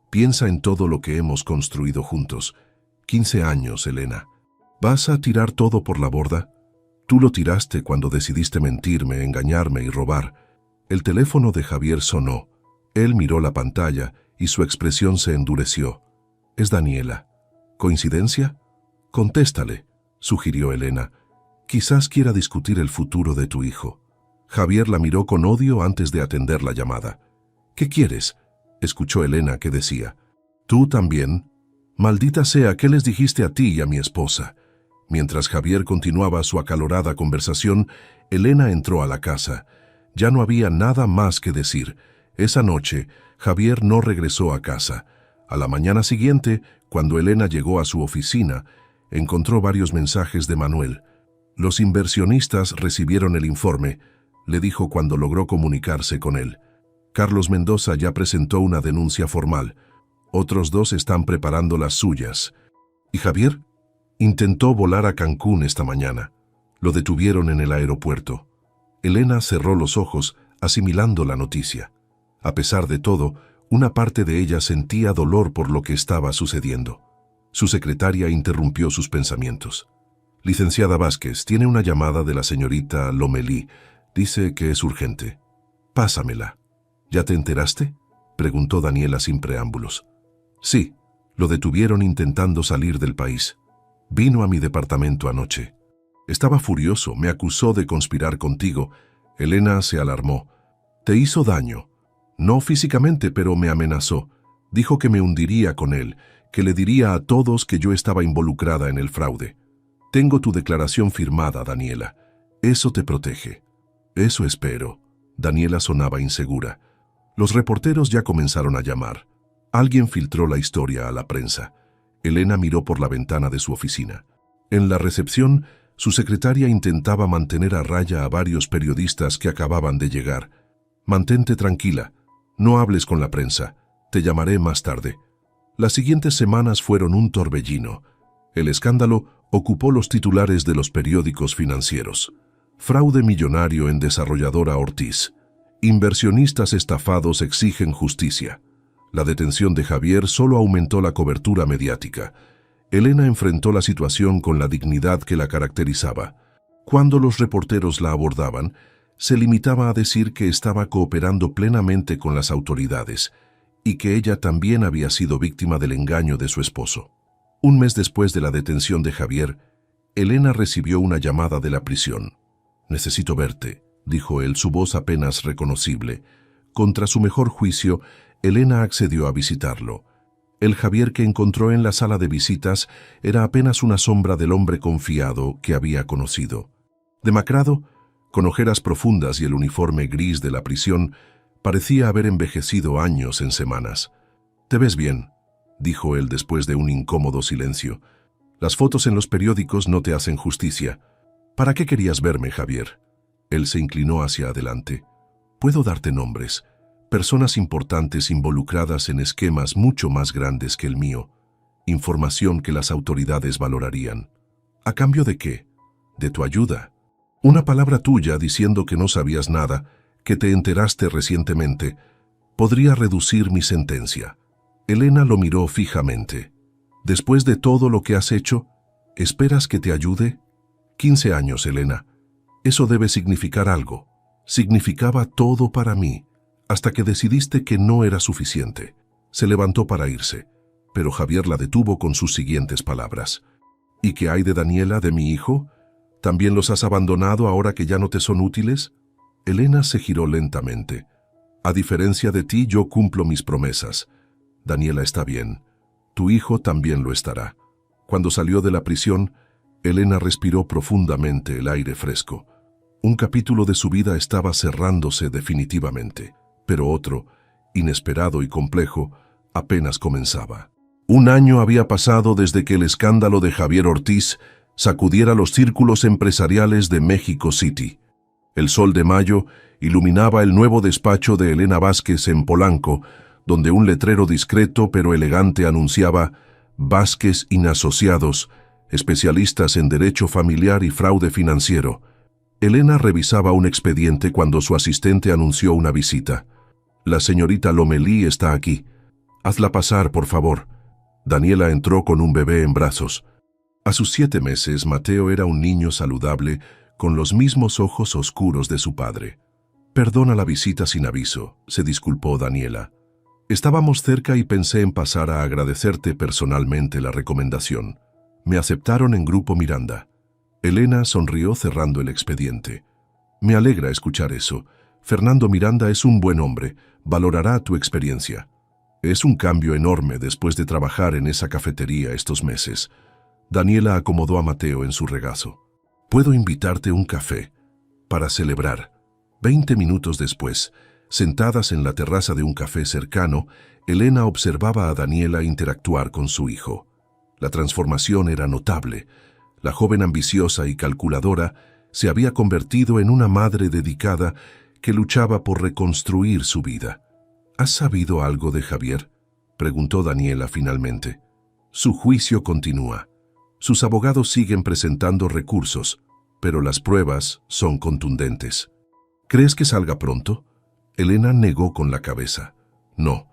Piensa en todo lo que hemos construido juntos. 15 años, Elena. ¿Vas a tirar todo por la borda? Tú lo tiraste cuando decidiste mentirme, engañarme y robar. El teléfono de Javier sonó. Él miró la pantalla y su expresión se endureció. Es Daniela. ¿Coincidencia? Contéstale, sugirió Elena. Quizás quiera discutir el futuro de tu hijo. Javier la miró con odio antes de atender la llamada. ¿Qué quieres? Escuchó Elena que decía. ¿Tú también? Maldita sea, ¿qué les dijiste a ti y a mi esposa? Mientras Javier continuaba su acalorada conversación, Elena entró a la casa. Ya no había nada más que decir. Esa noche, Javier no regresó a casa. A la mañana siguiente, cuando Elena llegó a su oficina, encontró varios mensajes de Manuel. Los inversionistas recibieron el informe, le dijo cuando logró comunicarse con él. Carlos Mendoza ya presentó una denuncia formal. Otros 2 están preparando las suyas. ¿Y Javier? Intentó volar a Cancún esta mañana. Lo detuvieron en el aeropuerto. Elena cerró los ojos, asimilando la noticia. A pesar de todo, una parte de ella sentía dolor por lo que estaba sucediendo. Su secretaria interrumpió sus pensamientos. Licenciada Vázquez, tiene una llamada de la señorita Lomelí. Dice que es urgente. Pásamela. ¿Ya te enteraste? Preguntó Daniela sin preámbulos. Sí, lo detuvieron intentando salir del país. Vino a mi departamento anoche. Estaba furioso, me acusó de conspirar contigo. Elena se alarmó. Te hizo daño. No físicamente, pero me amenazó. Dijo que me hundiría con él, que le diría a todos que yo estaba involucrada en el fraude. Tengo tu declaración firmada, Daniela. Eso te protege. Eso espero. Daniela sonaba insegura. Los reporteros ya comenzaron a llamar. Alguien filtró la historia a la prensa. Elena miró por la ventana de su oficina. En la recepción, su secretaria intentaba mantener a raya a varios periodistas que acababan de llegar. Mantente tranquila. No hables con la prensa. Te llamaré más tarde. Las siguientes semanas fueron un torbellino. El escándalo ocupó los titulares de los periódicos financieros. Fraude millonario en desarrolladora Ortiz. Inversionistas estafados exigen justicia. La detención de Javier solo aumentó la cobertura mediática. Elena enfrentó la situación con la dignidad que la caracterizaba. Cuando los reporteros la abordaban, se limitaba a decir que estaba cooperando plenamente con las autoridades y que ella también había sido víctima del engaño de su esposo. Un mes después de la detención de Javier, Elena recibió una llamada de la prisión. «Necesito verte», dijo él, su voz apenas reconocible. Contra su mejor juicio, Elena accedió a visitarlo. El Javier que encontró en la sala de visitas era apenas una sombra del hombre confiado que había conocido. Demacrado, con ojeras profundas y el uniforme gris de la prisión, parecía haber envejecido años en semanas. «Te ves bien», dijo él después de un incómodo silencio. «Las fotos en los periódicos no te hacen justicia. ¿Para qué querías verme, Javier?» Él se inclinó hacia adelante. «Puedo darte nombres. Personas importantes involucradas en esquemas mucho más grandes que el mío. información que las autoridades valorarían. ¿A cambio de qué? De tu ayuda. Una palabra tuya diciendo que no sabías nada, que te enteraste recientemente, podría reducir mi sentencia. Elena lo miró fijamente. Después de todo lo que has hecho, ¿esperas que te ayude? 15 años, Elena. Eso debe significar algo. Significaba todo para mí, hasta que decidiste que no era suficiente. Se levantó para irse, pero Javier la detuvo con sus siguientes palabras. ¿Y qué hay de Daniela, de mi hijo? ¿También los has abandonado ahora que ya no te son útiles? Elena se giró lentamente. A diferencia de ti, yo cumplo mis promesas. Daniela está bien. Tu hijo también lo estará. Cuando salió de la prisión, Elena respiró profundamente el aire fresco. Un capítulo de su vida estaba cerrándose definitivamente, pero otro, inesperado y complejo, apenas comenzaba. Un año había pasado desde que el escándalo de Javier Ortiz sacudiera los círculos empresariales de México City. El sol de mayo iluminaba el nuevo despacho de Elena Vázquez en Polanco, donde un letrero discreto pero elegante anunciaba Vázquez & Asociados, especialistas en derecho familiar y fraude financiero. Elena revisaba un expediente cuando su asistente anunció una visita. La señorita Lomelí está aquí. Hazla pasar, por favor. Daniela entró con un bebé en brazos. A sus 7 meses, Mateo era un niño saludable, con los mismos ojos oscuros de su padre. Perdona la visita sin aviso, se disculpó Daniela. Estábamos cerca y pensé en pasar a agradecerte personalmente la recomendación. Me aceptaron en Grupo Miranda. Elena sonrió cerrando el expediente. Me alegra escuchar eso. Fernando Miranda es un buen hombre, valorará tu experiencia. Es un cambio enorme después de trabajar en esa cafetería estos meses. Daniela acomodó a Mateo en su regazo. Puedo invitarte un café para celebrar. 20 minutos después, sentadas en la terraza de un café cercano, Elena observaba a Daniela interactuar con su hijo. La transformación era notable. La joven ambiciosa y calculadora se había convertido en una madre dedicada que luchaba por reconstruir su vida. ¿Has sabido algo de Javier?, preguntó Daniela finalmente. Su juicio continúa. Sus abogados siguen presentando recursos, pero las pruebas son contundentes. ¿Crees que salga pronto? Elena negó con la cabeza. No.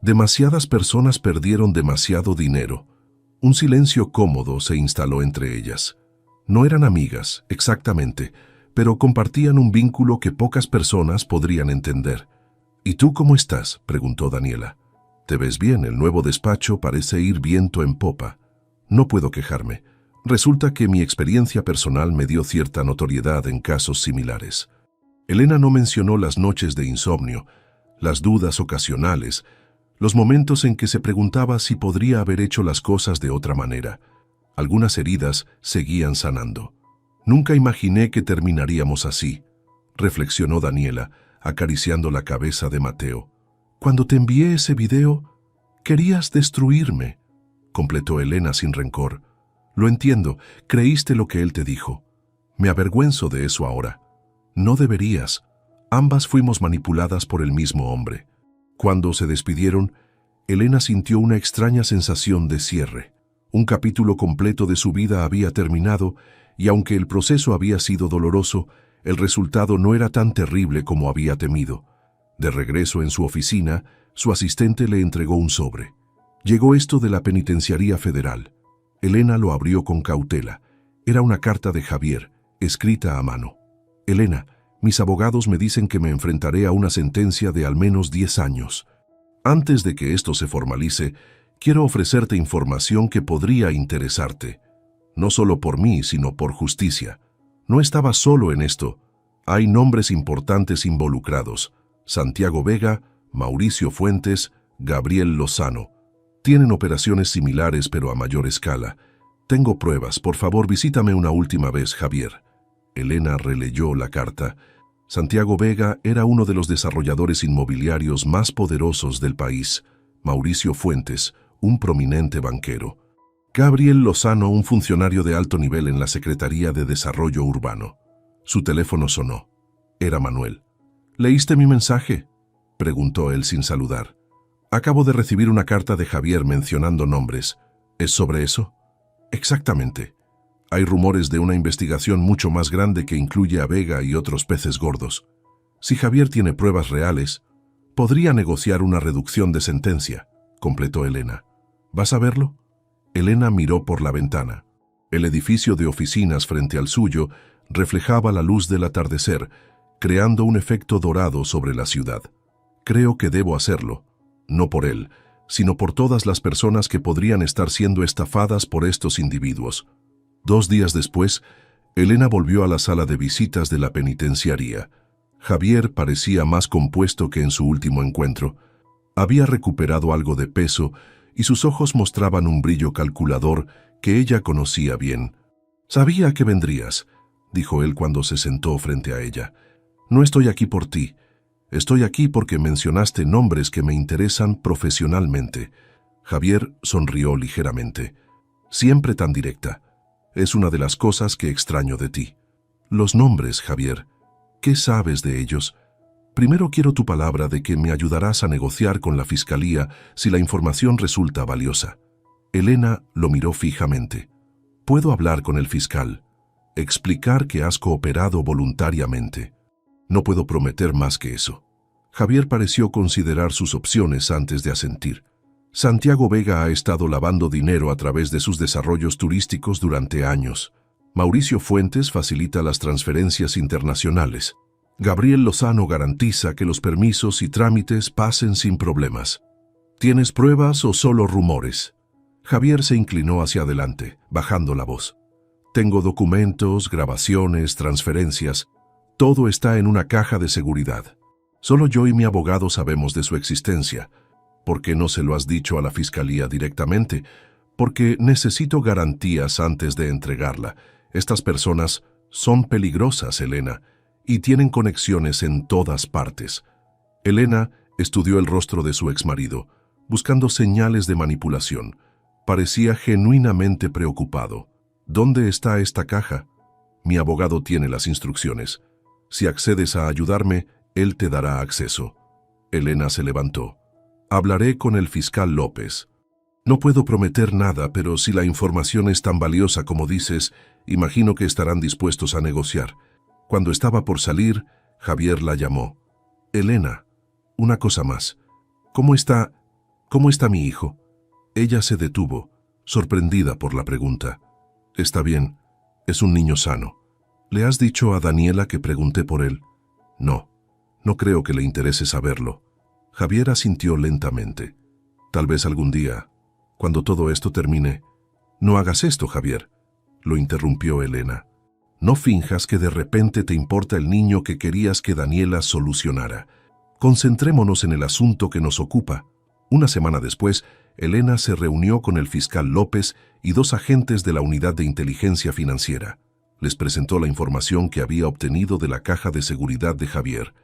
Demasiadas personas perdieron demasiado dinero. Un silencio cómodo se instaló entre ellas. No eran amigas, exactamente, pero compartían un vínculo que pocas personas podrían entender. ¿Y tú cómo estás?, preguntó Daniela. Te ves bien, el nuevo despacho parece ir viento en popa. No puedo quejarme. Resulta que mi experiencia personal me dio cierta notoriedad en casos similares. Elena no mencionó las noches de insomnio, las dudas ocasionales, los momentos en que se preguntaba si podría haber hecho las cosas de otra manera. Algunas heridas seguían sanando. Nunca imaginé que terminaríamos así, reflexionó Daniela, acariciando la cabeza de Mateo. Cuando te envié ese video, querías destruirme, completó Elena sin rencor. Lo entiendo, creíste lo que él te dijo. Me avergüenzo de eso ahora. No deberías. Ambas fuimos manipuladas por el mismo hombre. Cuando se despidieron, Elena sintió una extraña sensación de cierre. Un capítulo completo de su vida había terminado y aunque el proceso había sido doloroso, el resultado no era tan terrible como había temido. De regreso en su oficina, su asistente le entregó un sobre. Llegó esto de la Penitenciaría Federal. Elena lo abrió con cautela. Era una carta de Javier, escrita a mano. Elena, mis abogados me dicen que me enfrentaré a una sentencia de al menos 10 años. Antes de que esto se formalice, quiero ofrecerte información que podría interesarte. No solo por mí, sino por justicia. No estaba solo en esto. Hay nombres importantes involucrados. Santiago Vega, Mauricio Fuentes, Gabriel Lozano. Tienen operaciones similares pero a mayor escala. Tengo pruebas. Por favor, visítame una última vez, Javier. Elena releyó la carta. Santiago Vega era uno de los desarrolladores inmobiliarios más poderosos del país. Mauricio Fuentes, un prominente banquero. Gabriel Lozano, un funcionario de alto nivel en la Secretaría de Desarrollo Urbano. Su teléfono sonó. Era Manuel. ¿Leíste mi mensaje?, preguntó él sin saludar. Acabo de recibir una carta de Javier mencionando nombres. ¿Es sobre eso? Exactamente. Hay rumores de una investigación mucho más grande que incluye a Vega y otros peces gordos. Si Javier tiene pruebas reales, podría negociar una reducción de sentencia, completó Elena. ¿Vas a verlo? Elena miró por la ventana. El edificio de oficinas frente al suyo reflejaba la luz del atardecer, creando un efecto dorado sobre la ciudad. Creo que debo hacerlo, no por él, sino por todas las personas que podrían estar siendo estafadas por estos individuos. 2 días después, Elena volvió a la sala de visitas de la penitenciaría. Javier parecía más compuesto que en su último encuentro. Había recuperado algo de peso y sus ojos mostraban un brillo calculador que ella conocía bien. «Sabía que vendrías», dijo él cuando se sentó frente a ella. «No estoy aquí por ti. Estoy aquí porque mencionaste nombres que me interesan profesionalmente». Javier sonrió ligeramente. «Siempre tan directa. Es una de las cosas que extraño de ti». «Los nombres, Javier. ¿Qué sabes de ellos? Primero quiero tu palabra de que me ayudarás a negociar con la fiscalía si la información resulta valiosa». Elena lo miró fijamente. «Puedo hablar con el fiscal. Explicar que has cooperado voluntariamente. No puedo prometer más que eso». Javier pareció considerar sus opciones antes de asentir. Santiago Vega ha estado lavando dinero a través de sus desarrollos turísticos durante años. Mauricio Fuentes facilita las transferencias internacionales. Gabriel Lozano garantiza que los permisos y trámites pasen sin problemas. ¿Tienes pruebas o solo rumores? Javier se inclinó hacia adelante, bajando la voz. Tengo documentos, grabaciones, transferencias. Todo está en una caja de seguridad. Solo yo y mi abogado sabemos de su existencia. ¿Por qué no se lo has dicho a la fiscalía directamente? Porque necesito garantías antes de entregarla. Estas personas son peligrosas, Elena, y tienen conexiones en todas partes. Elena estudió el rostro de su exmarido, buscando señales de manipulación. Parecía genuinamente preocupado. ¿Dónde está esta caja? Mi abogado tiene las instrucciones. Si accedes a ayudarme, él te dará acceso. Elena se levantó. Hablaré con el fiscal López. No puedo prometer nada, pero si la información es tan valiosa como dices, imagino que estarán dispuestos a negociar. Cuando estaba por salir, Javier la llamó. Elena, una cosa más. ¿Cómo está mi hijo? Ella se detuvo, sorprendida por la pregunta. Está bien, es un niño sano. ¿Le has dicho a Daniela que pregunté por él? No, no creo que le interese saberlo. Javier asintió lentamente. Tal vez algún día, cuando todo esto termine. No hagas esto, Javier, lo interrumpió Elena. No finjas que de repente te importa el niño que querías que Daniela solucionara. Concentrémonos en el asunto que nos ocupa. Una semana después, Elena se reunió con el fiscal López y 2 agentes de la Unidad de Inteligencia Financiera. Les presentó la información que había obtenido de la caja de seguridad de Javier.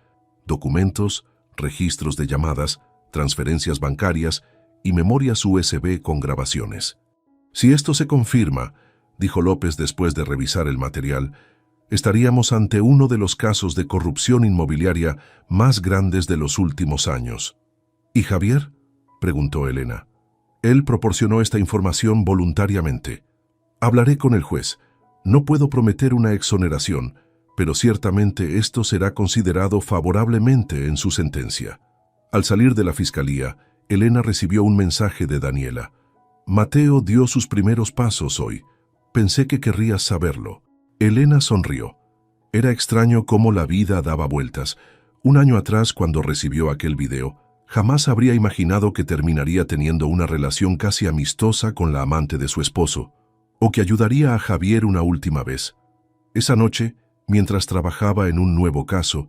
Documentos, registros de llamadas, transferencias bancarias y memorias USB con grabaciones. Si esto se confirma, dijo López después de revisar el material, estaríamos ante uno de los casos de corrupción inmobiliaria más grandes de los últimos años. ¿Y Javier?, preguntó Elena. Él proporcionó esta información voluntariamente. Hablaré con el juez. No puedo prometer una exoneración, pero ciertamente esto será considerado favorablemente en su sentencia. Al salir de la fiscalía, Elena recibió un mensaje de Daniela. Mateo dio sus primeros pasos hoy. Pensé que querrías saberlo. Elena sonrió. Era extraño cómo la vida daba vueltas. Un año atrás, cuando recibió aquel video, jamás habría imaginado que terminaría teniendo una relación casi amistosa con la amante de su esposo, o que ayudaría a Javier una última vez. Esa noche, mientras trabajaba en un nuevo caso,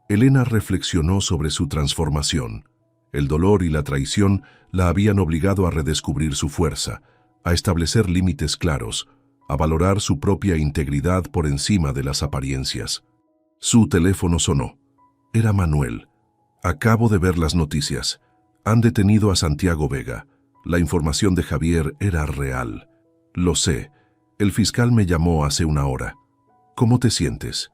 Elena reflexionó sobre su transformación. El dolor y la traición la habían obligado a redescubrir su fuerza, a establecer límites claros, a valorar su propia integridad por encima de las apariencias. Su teléfono sonó. Era Manuel. Acabo de ver las noticias. Han detenido a Santiago Vega. La información de Javier era real. Lo sé. El fiscal me llamó hace una hora. ¿Cómo te sientes?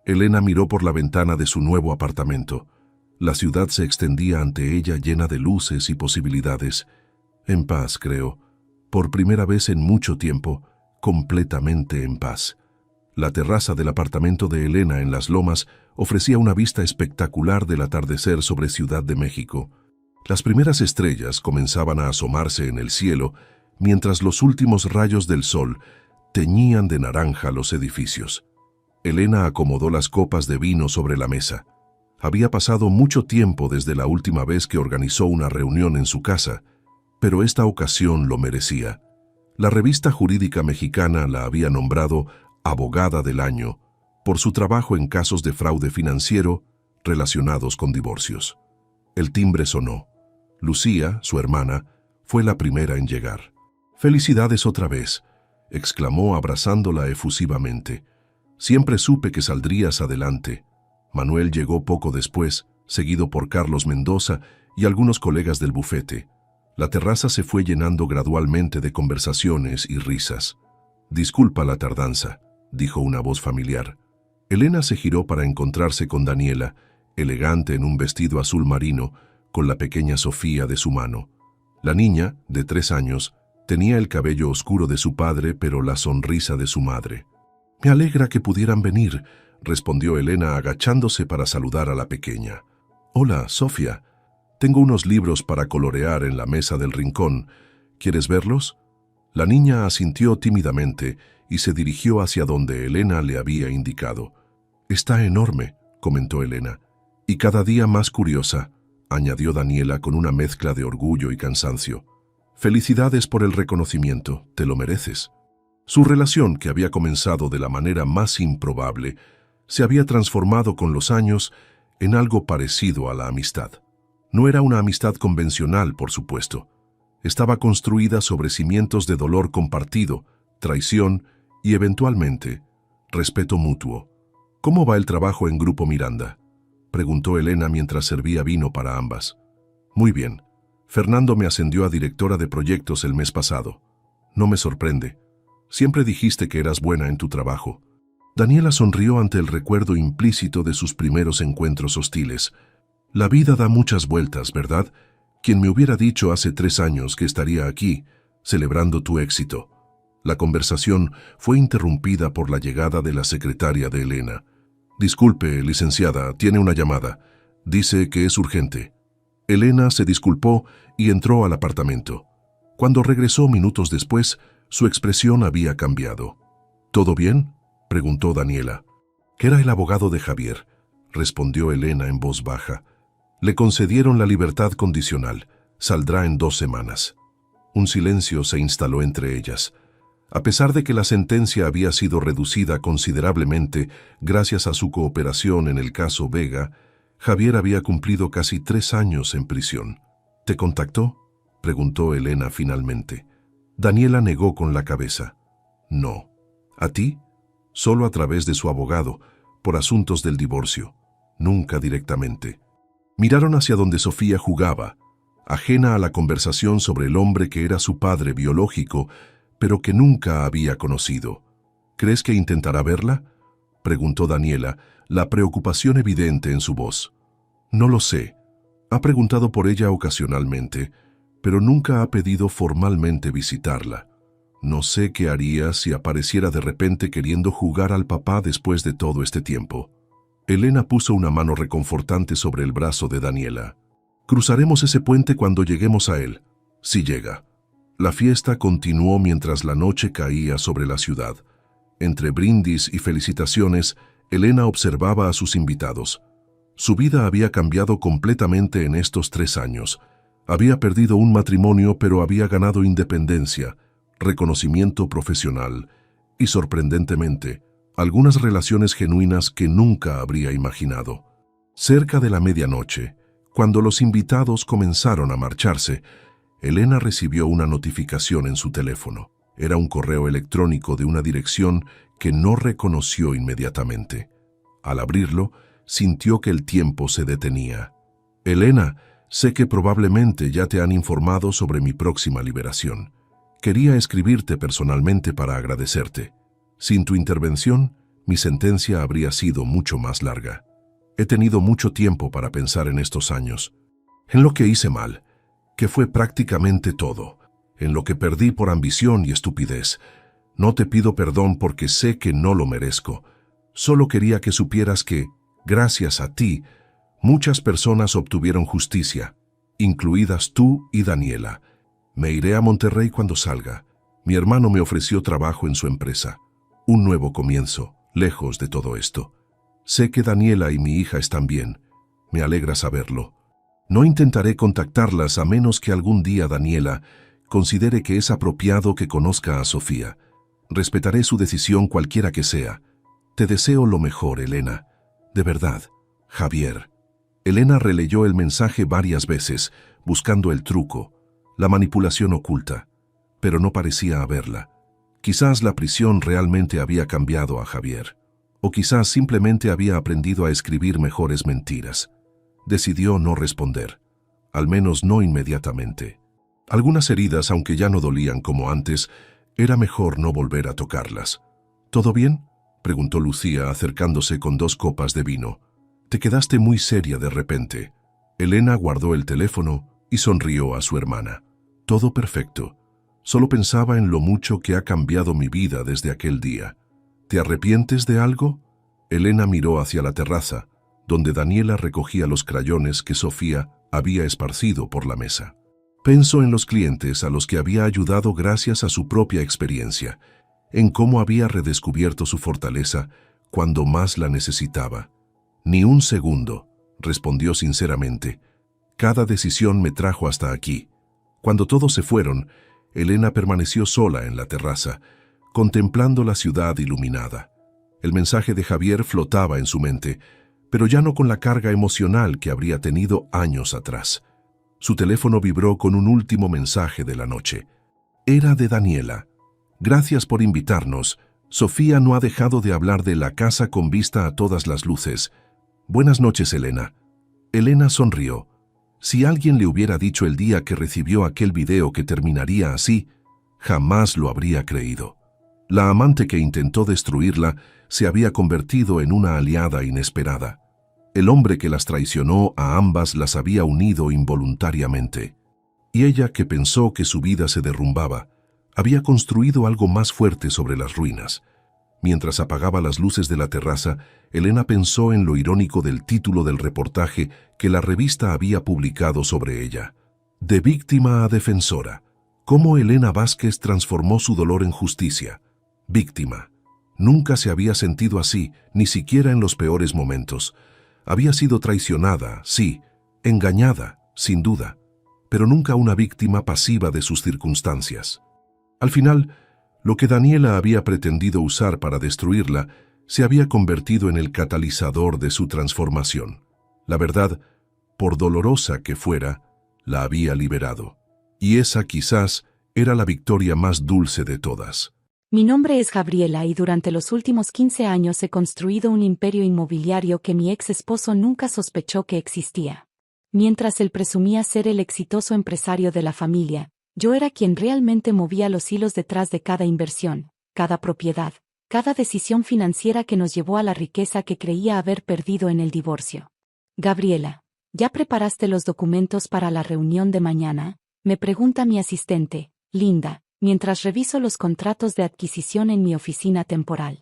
Elena miró por la ventana de su nuevo apartamento. La ciudad se extendía ante ella llena de luces y posibilidades. En paz, creo. por primera vez en mucho tiempo, completamente en paz. La terraza del apartamento de Elena en Las Lomas ofrecía una vista espectacular del atardecer sobre Ciudad de México. Las primeras estrellas comenzaban a asomarse en el cielo, mientras los últimos rayos del sol teñían de naranja los edificios. Elena acomodó las copas de vino sobre la mesa. Había pasado mucho tiempo desde la última vez que organizó una reunión en su casa, pero esta ocasión lo merecía. La revista jurídica mexicana la había nombrado abogada del año por su trabajo en casos de fraude financiero relacionados con divorcios. El timbre sonó. Lucía, su hermana, fue la primera en llegar. «Felicidades otra vez», exclamó abrazándola efusivamente. «Siempre supe que saldrías adelante». Manuel llegó poco después, seguido por Carlos Mendoza y algunos colegas del bufete. La terraza se fue llenando gradualmente de conversaciones y risas. «Disculpa la tardanza», dijo una voz familiar. Elena se giró para encontrarse con Daniela, elegante en un vestido azul marino, con la pequeña Sofía de su mano. La niña, de 3 años, tenía el cabello oscuro de su padre, pero la sonrisa de su madre. «Me alegra que pudieran venir», respondió Elena agachándose para saludar a la pequeña. «Hola, Sofía. Tengo unos libros para colorear en la mesa del rincón. ¿Quieres verlos?» La niña asintió tímidamente y se dirigió hacia donde Elena le había indicado. «Está enorme», comentó Elena, «y cada día más curiosa», añadió Daniela con una mezcla de orgullo y cansancio. «Felicidades por el reconocimiento, te lo mereces». Su relación, que había comenzado de la manera más improbable, se había transformado con los años en algo parecido a la amistad. No era una amistad convencional, por supuesto. Estaba construida sobre cimientos de dolor compartido, traición y, eventualmente, respeto mutuo. «¿Cómo va el trabajo en Grupo Miranda?», preguntó Elena mientras servía vino para ambas. «Muy bien. Fernando me ascendió a directora de proyectos el mes pasado. No me sorprende. Siempre dijiste que eras buena en tu trabajo». Daniela sonrió ante el recuerdo implícito de sus primeros encuentros hostiles. «La vida da muchas vueltas, ¿verdad? Quien me hubiera dicho hace 3 años que estaría aquí, celebrando tu éxito». La conversación fue interrumpida por la llegada de la secretaria de Elena. «Disculpe, licenciada, tiene una llamada. Dice que es urgente». Elena se disculpó y entró al apartamento. Cuando regresó minutos después, su expresión había cambiado. «¿Todo bien?», preguntó Daniela. «Que era el abogado de Javier», respondió Elena en voz baja. «Le concedieron la libertad condicional. Saldrá en 2 semanas». Un silencio se instaló entre ellas. A pesar de que la sentencia había sido reducida considerablemente gracias a su cooperación en el caso Vega, Javier había cumplido casi 3 años en prisión. «¿Te contactó?», preguntó Elena finalmente. Daniela negó con la cabeza. «No». «¿A ti?». «Solo a través de su abogado, por asuntos del divorcio. Nunca directamente». Miraron hacia donde Sofía jugaba, ajena a la conversación sobre el hombre que era su padre biológico, pero que nunca había conocido. «¿Crees que intentará verla?», preguntó Daniela, la preocupación evidente en su voz. «No lo sé. Ha preguntado por ella ocasionalmente, pero nunca ha pedido formalmente visitarla. No sé qué haría si apareciera de repente queriendo jugar al papá después de todo este tiempo». Elena puso una mano reconfortante sobre el brazo de Daniela. «Cruzaremos ese puente cuando lleguemos a él, si llega». La fiesta continuó mientras la noche caía sobre la ciudad. Entre brindis y felicitaciones, Elena observaba a sus invitados. Su vida había cambiado completamente en estos 3 años. Había perdido un matrimonio, pero había ganado independencia, reconocimiento profesional y, sorprendentemente, algunas relaciones genuinas que nunca habría imaginado. Cerca de la medianoche, cuando los invitados comenzaron a marcharse, Elena recibió una notificación en su teléfono. Era un correo electrónico de una dirección que no reconoció inmediatamente. Al abrirlo, sintió que el tiempo se detenía. «Elena, sé que probablemente ya te han informado sobre mi próxima liberación. Quería escribirte personalmente para agradecerte. Sin tu intervención, mi sentencia habría sido mucho más larga. He tenido mucho tiempo para pensar en estos años, en lo que hice mal, que fue prácticamente todo, en lo que perdí por ambición y estupidez. No te pido perdón porque sé que no lo merezco. Solo quería que supieras que, gracias a ti, muchas personas obtuvieron justicia, incluidas tú y Daniela. Me iré a Monterrey cuando salga. Mi hermano me ofreció trabajo en su empresa. Un nuevo comienzo, lejos de todo esto. Sé que Daniela y mi hija están bien. Me alegra saberlo. No intentaré contactarlas a menos que algún día Daniela considere que es apropiado que conozca a Sofía. Respetaré su decisión cualquiera que sea. Te deseo lo mejor, Elena. De verdad, Javier. Elena releyó el mensaje varias veces, buscando el truco, la manipulación oculta, pero no parecía haberla. Quizás la prisión realmente había cambiado a Javier, o quizás simplemente había aprendido a escribir mejores mentiras. Decidió no responder, al menos no inmediatamente. Algunas heridas, aunque ya no dolían como antes, era mejor no volver a tocarlas. ¿Todo bien?, preguntó Lucía acercándose con 2 copas de vino. Te quedaste muy seria de repente. Elena guardó el teléfono y sonrió a su hermana. Todo perfecto. Solo pensaba en lo mucho que ha cambiado mi vida desde aquel día. ¿Te arrepientes de algo? Elena miró hacia la terraza, donde Daniela recogía los crayones que Sofía había esparcido por la mesa. Pensó en los clientes a los que había ayudado gracias a su propia experiencia, en cómo había redescubierto su fortaleza cuando más la necesitaba. Ni un segundo, respondió sinceramente. Cada decisión me trajo hasta aquí. Cuando todos se fueron, Elena permaneció sola en la terraza, contemplando la ciudad iluminada. El mensaje de Javier flotaba en su mente, pero ya no con la carga emocional que habría tenido años atrás. Su teléfono vibró con un último mensaje de la noche. Era de Daniela. Gracias por invitarnos. Sofía no ha dejado de hablar de la casa con vista a todas las luces. Buenas noches, Elena. Elena sonrió. Si alguien le hubiera dicho el día que recibió aquel video que terminaría así, jamás lo habría creído. La amante que intentó destruirla se había convertido en una aliada inesperada. El hombre que las traicionó a ambas las había unido involuntariamente. Y ella, que pensó que su vida se derrumbaba, había construido algo más fuerte sobre las ruinas. Mientras apagaba las luces de la terraza, Elena pensó en lo irónico del título del reportaje que la revista había publicado sobre ella. De víctima a defensora. Cómo Elena Vázquez transformó su dolor en justicia. Víctima. Nunca se había sentido así, ni siquiera en los peores momentos. Había sido traicionada, sí, engañada, sin duda, pero nunca una víctima pasiva de sus circunstancias. Al final, lo que Daniela había pretendido usar para destruirla se había convertido en el catalizador de su transformación. La verdad, por dolorosa que fuera, la había liberado. Y esa quizás era la victoria más dulce de todas. Mi nombre es Gabriela y durante los últimos 15 años he construido un imperio inmobiliario que mi ex esposo nunca sospechó que existía. Mientras él presumía ser el exitoso empresario de la familia, yo era quien realmente movía los hilos detrás de cada inversión, cada propiedad, cada decisión financiera que nos llevó a la riqueza que creía haber perdido en el divorcio. Gabriela, ¿ya preparaste los documentos para la reunión de mañana?, me pregunta mi asistente, Linda, mientras reviso los contratos de adquisición en mi oficina temporal.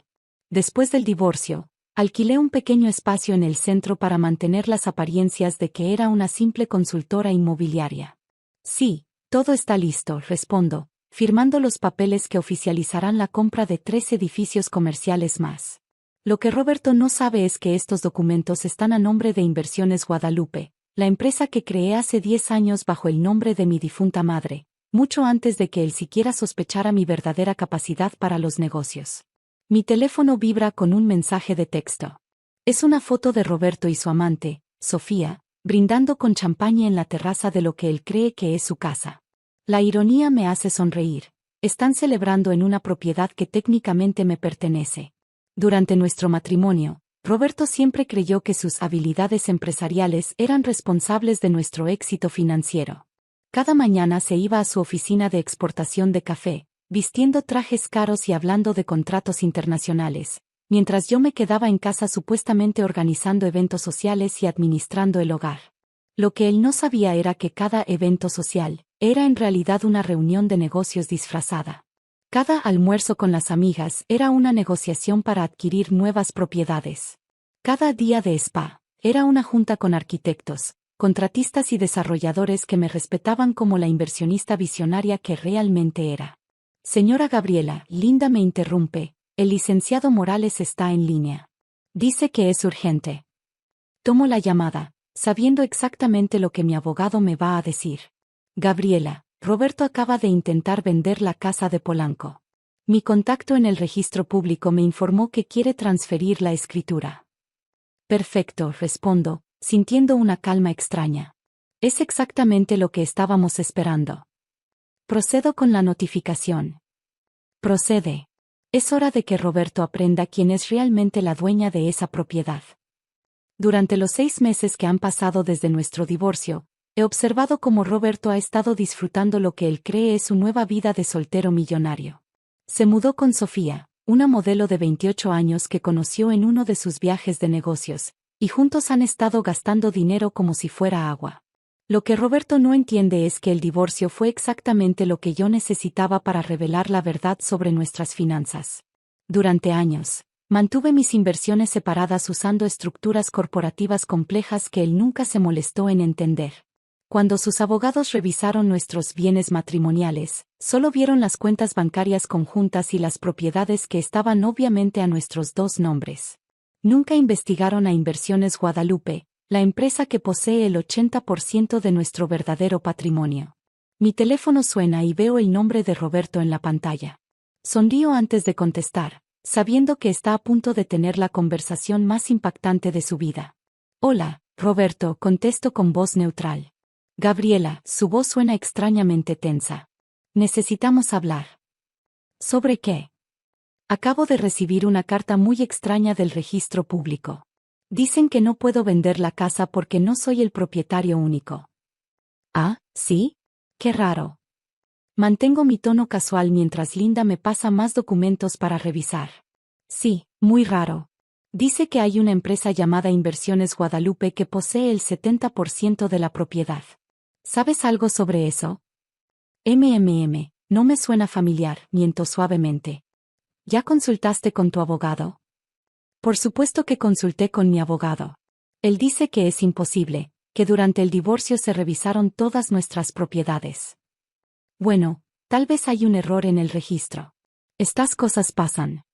Después del divorcio, alquilé un pequeño espacio en el centro para mantener las apariencias de que era una simple consultora inmobiliaria. Sí, todo está listo, respondo, firmando los papeles que oficializarán la compra de 3 edificios comerciales más. Lo que Roberto no sabe es que estos documentos están a nombre de Inversiones Guadalupe, la empresa que creé hace 10 años bajo el nombre de mi difunta madre, mucho antes de que él siquiera sospechara mi verdadera capacidad para los negocios. Mi teléfono vibra con un mensaje de texto. Es una foto de Roberto y su amante, Sofía, brindando con champaña en la terraza de lo que él cree que es su casa. La ironía me hace sonreír. Están celebrando en una propiedad que técnicamente me pertenece. Durante nuestro matrimonio, Roberto siempre creyó que sus habilidades empresariales eran responsables de nuestro éxito financiero. Cada mañana se iba a su oficina de exportación de café, vistiendo trajes caros y hablando de contratos internacionales, mientras yo me quedaba en casa supuestamente organizando eventos sociales y administrando el hogar. Lo que él no sabía era que cada evento social, Era en realidad una reunión de negocios disfrazada. Cada almuerzo con las amigas era una negociación para adquirir nuevas propiedades. Cada día de spa era una junta con arquitectos, contratistas y desarrolladores que me respetaban como la inversionista visionaria que realmente era. Señora Gabriela, Linda me interrumpe, el licenciado Morales está en línea. Dice que es urgente. Tomo la llamada, sabiendo exactamente lo que mi abogado me va a decir. Gabriela, Roberto acaba de intentar vender la casa de Polanco. Mi contacto en el registro público me informó que quiere transferir la escritura. Perfecto, respondo, sintiendo una calma extraña. Es exactamente lo que estábamos esperando. Procedo con la notificación. Procede. Es hora de que Roberto aprenda quién es realmente la dueña de esa propiedad. Durante los 6 meses que han pasado desde nuestro divorcio, he observado cómo Roberto ha estado disfrutando lo que él cree es su nueva vida de soltero millonario. Se mudó con Sofía, una modelo de 28 años que conoció en uno de sus viajes de negocios, y juntos han estado gastando dinero como si fuera agua. Lo que Roberto no entiende es que el divorcio fue exactamente lo que yo necesitaba para revelar la verdad sobre nuestras finanzas. Durante años, mantuve mis inversiones separadas usando estructuras corporativas complejas que él nunca se molestó en entender. Cuando sus abogados revisaron nuestros bienes matrimoniales, solo vieron las cuentas bancarias conjuntas y las propiedades que estaban obviamente a nuestros 2 nombres. Nunca investigaron a Inversiones Guadalupe, la empresa que posee el 80% de nuestro verdadero patrimonio. Mi teléfono suena y veo el nombre de Roberto en la pantalla. Sonrío antes de contestar, sabiendo que está a punto de tener la conversación más impactante de su vida. Hola, Roberto, contesto con voz neutral. Gabriela, su voz suena extrañamente tensa. Necesitamos hablar. ¿Sobre qué? Acabo de recibir una carta muy extraña del registro público. Dicen que no puedo vender la casa porque no soy el propietario único. Ah, ¿sí? Qué raro. Mantengo mi tono casual mientras Linda me pasa más documentos para revisar. Sí, muy raro. Dice que hay una empresa llamada Inversiones Guadalupe que posee el 70% de la propiedad. ¿Sabes algo sobre eso? No me suena familiar, miento suavemente. ¿Ya consultaste con tu abogado? Por supuesto que consulté con mi abogado. Él dice que es imposible, que durante el divorcio se revisaron todas nuestras propiedades. Bueno, tal vez hay un error en el registro. Estas cosas pasan.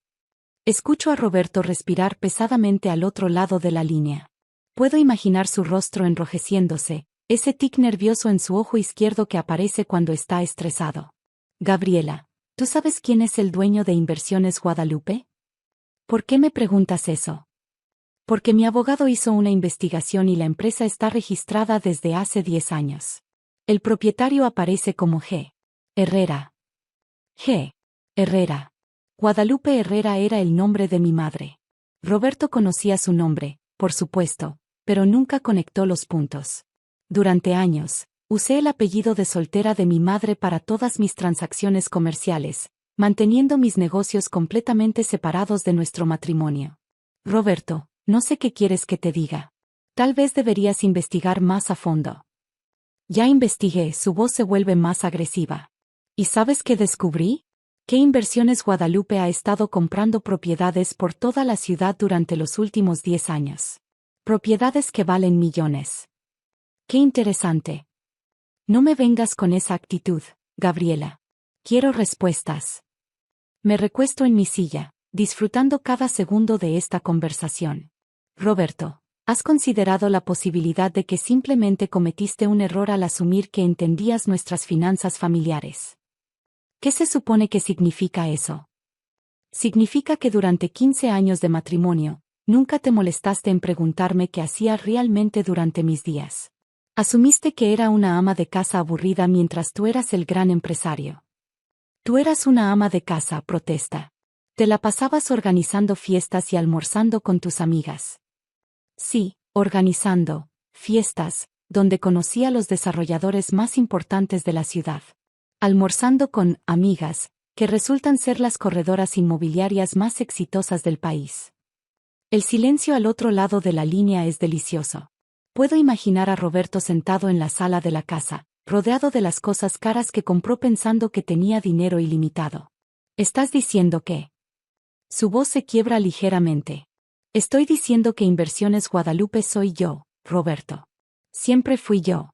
Escucho a Roberto respirar pesadamente al otro lado de la línea. Puedo imaginar su rostro enrojeciéndose, ese tic nervioso en su ojo izquierdo que aparece cuando está estresado. Gabriela, ¿tú sabes quién es el dueño de Inversiones Guadalupe? ¿Por qué me preguntas eso? Porque mi abogado hizo una investigación y la empresa está registrada desde hace 10 años. El propietario aparece como G. Herrera. G. Herrera. Guadalupe Herrera era el nombre de mi madre. Roberto conocía su nombre, por supuesto, pero nunca conectó los puntos. Durante años, usé el apellido de soltera de mi madre para todas mis transacciones comerciales, manteniendo mis negocios completamente separados de nuestro matrimonio. Roberto, no sé qué quieres que te diga. Tal vez deberías investigar más a fondo. Ya investigué, su voz se vuelve más agresiva. ¿Y sabes qué descubrí? Que Inversiones Guadalupe ha estado comprando propiedades por toda la ciudad durante los últimos 10 años. Propiedades que valen millones. Qué interesante. No me vengas con esa actitud, Gabriela. Quiero respuestas. Me recuesto en mi silla, disfrutando cada segundo de esta conversación. Roberto, ¿has considerado la posibilidad de que simplemente cometiste un error al asumir que entendías nuestras finanzas familiares? ¿Qué se supone que significa eso? Significa que durante 15 años de matrimonio, nunca te molestaste en preguntarme qué hacía realmente durante mis días. Asumiste que era una ama de casa aburrida mientras tú eras el gran empresario. Tú eras una ama de casa, protesta. Te la pasabas organizando fiestas y almorzando con tus amigas. Sí, organizando fiestas, donde conocí a los desarrolladores más importantes de la ciudad. Almorzando con amigas, que resultan ser las corredoras inmobiliarias más exitosas del país. El silencio al otro lado de la línea es delicioso. Puedo imaginar a Roberto sentado en la sala de la casa, rodeado de las cosas caras que compró pensando que tenía dinero ilimitado. ¿Estás diciendo que? Su voz se quiebra ligeramente. Estoy diciendo que Inversiones Guadalupe soy yo, Roberto. Siempre fui yo.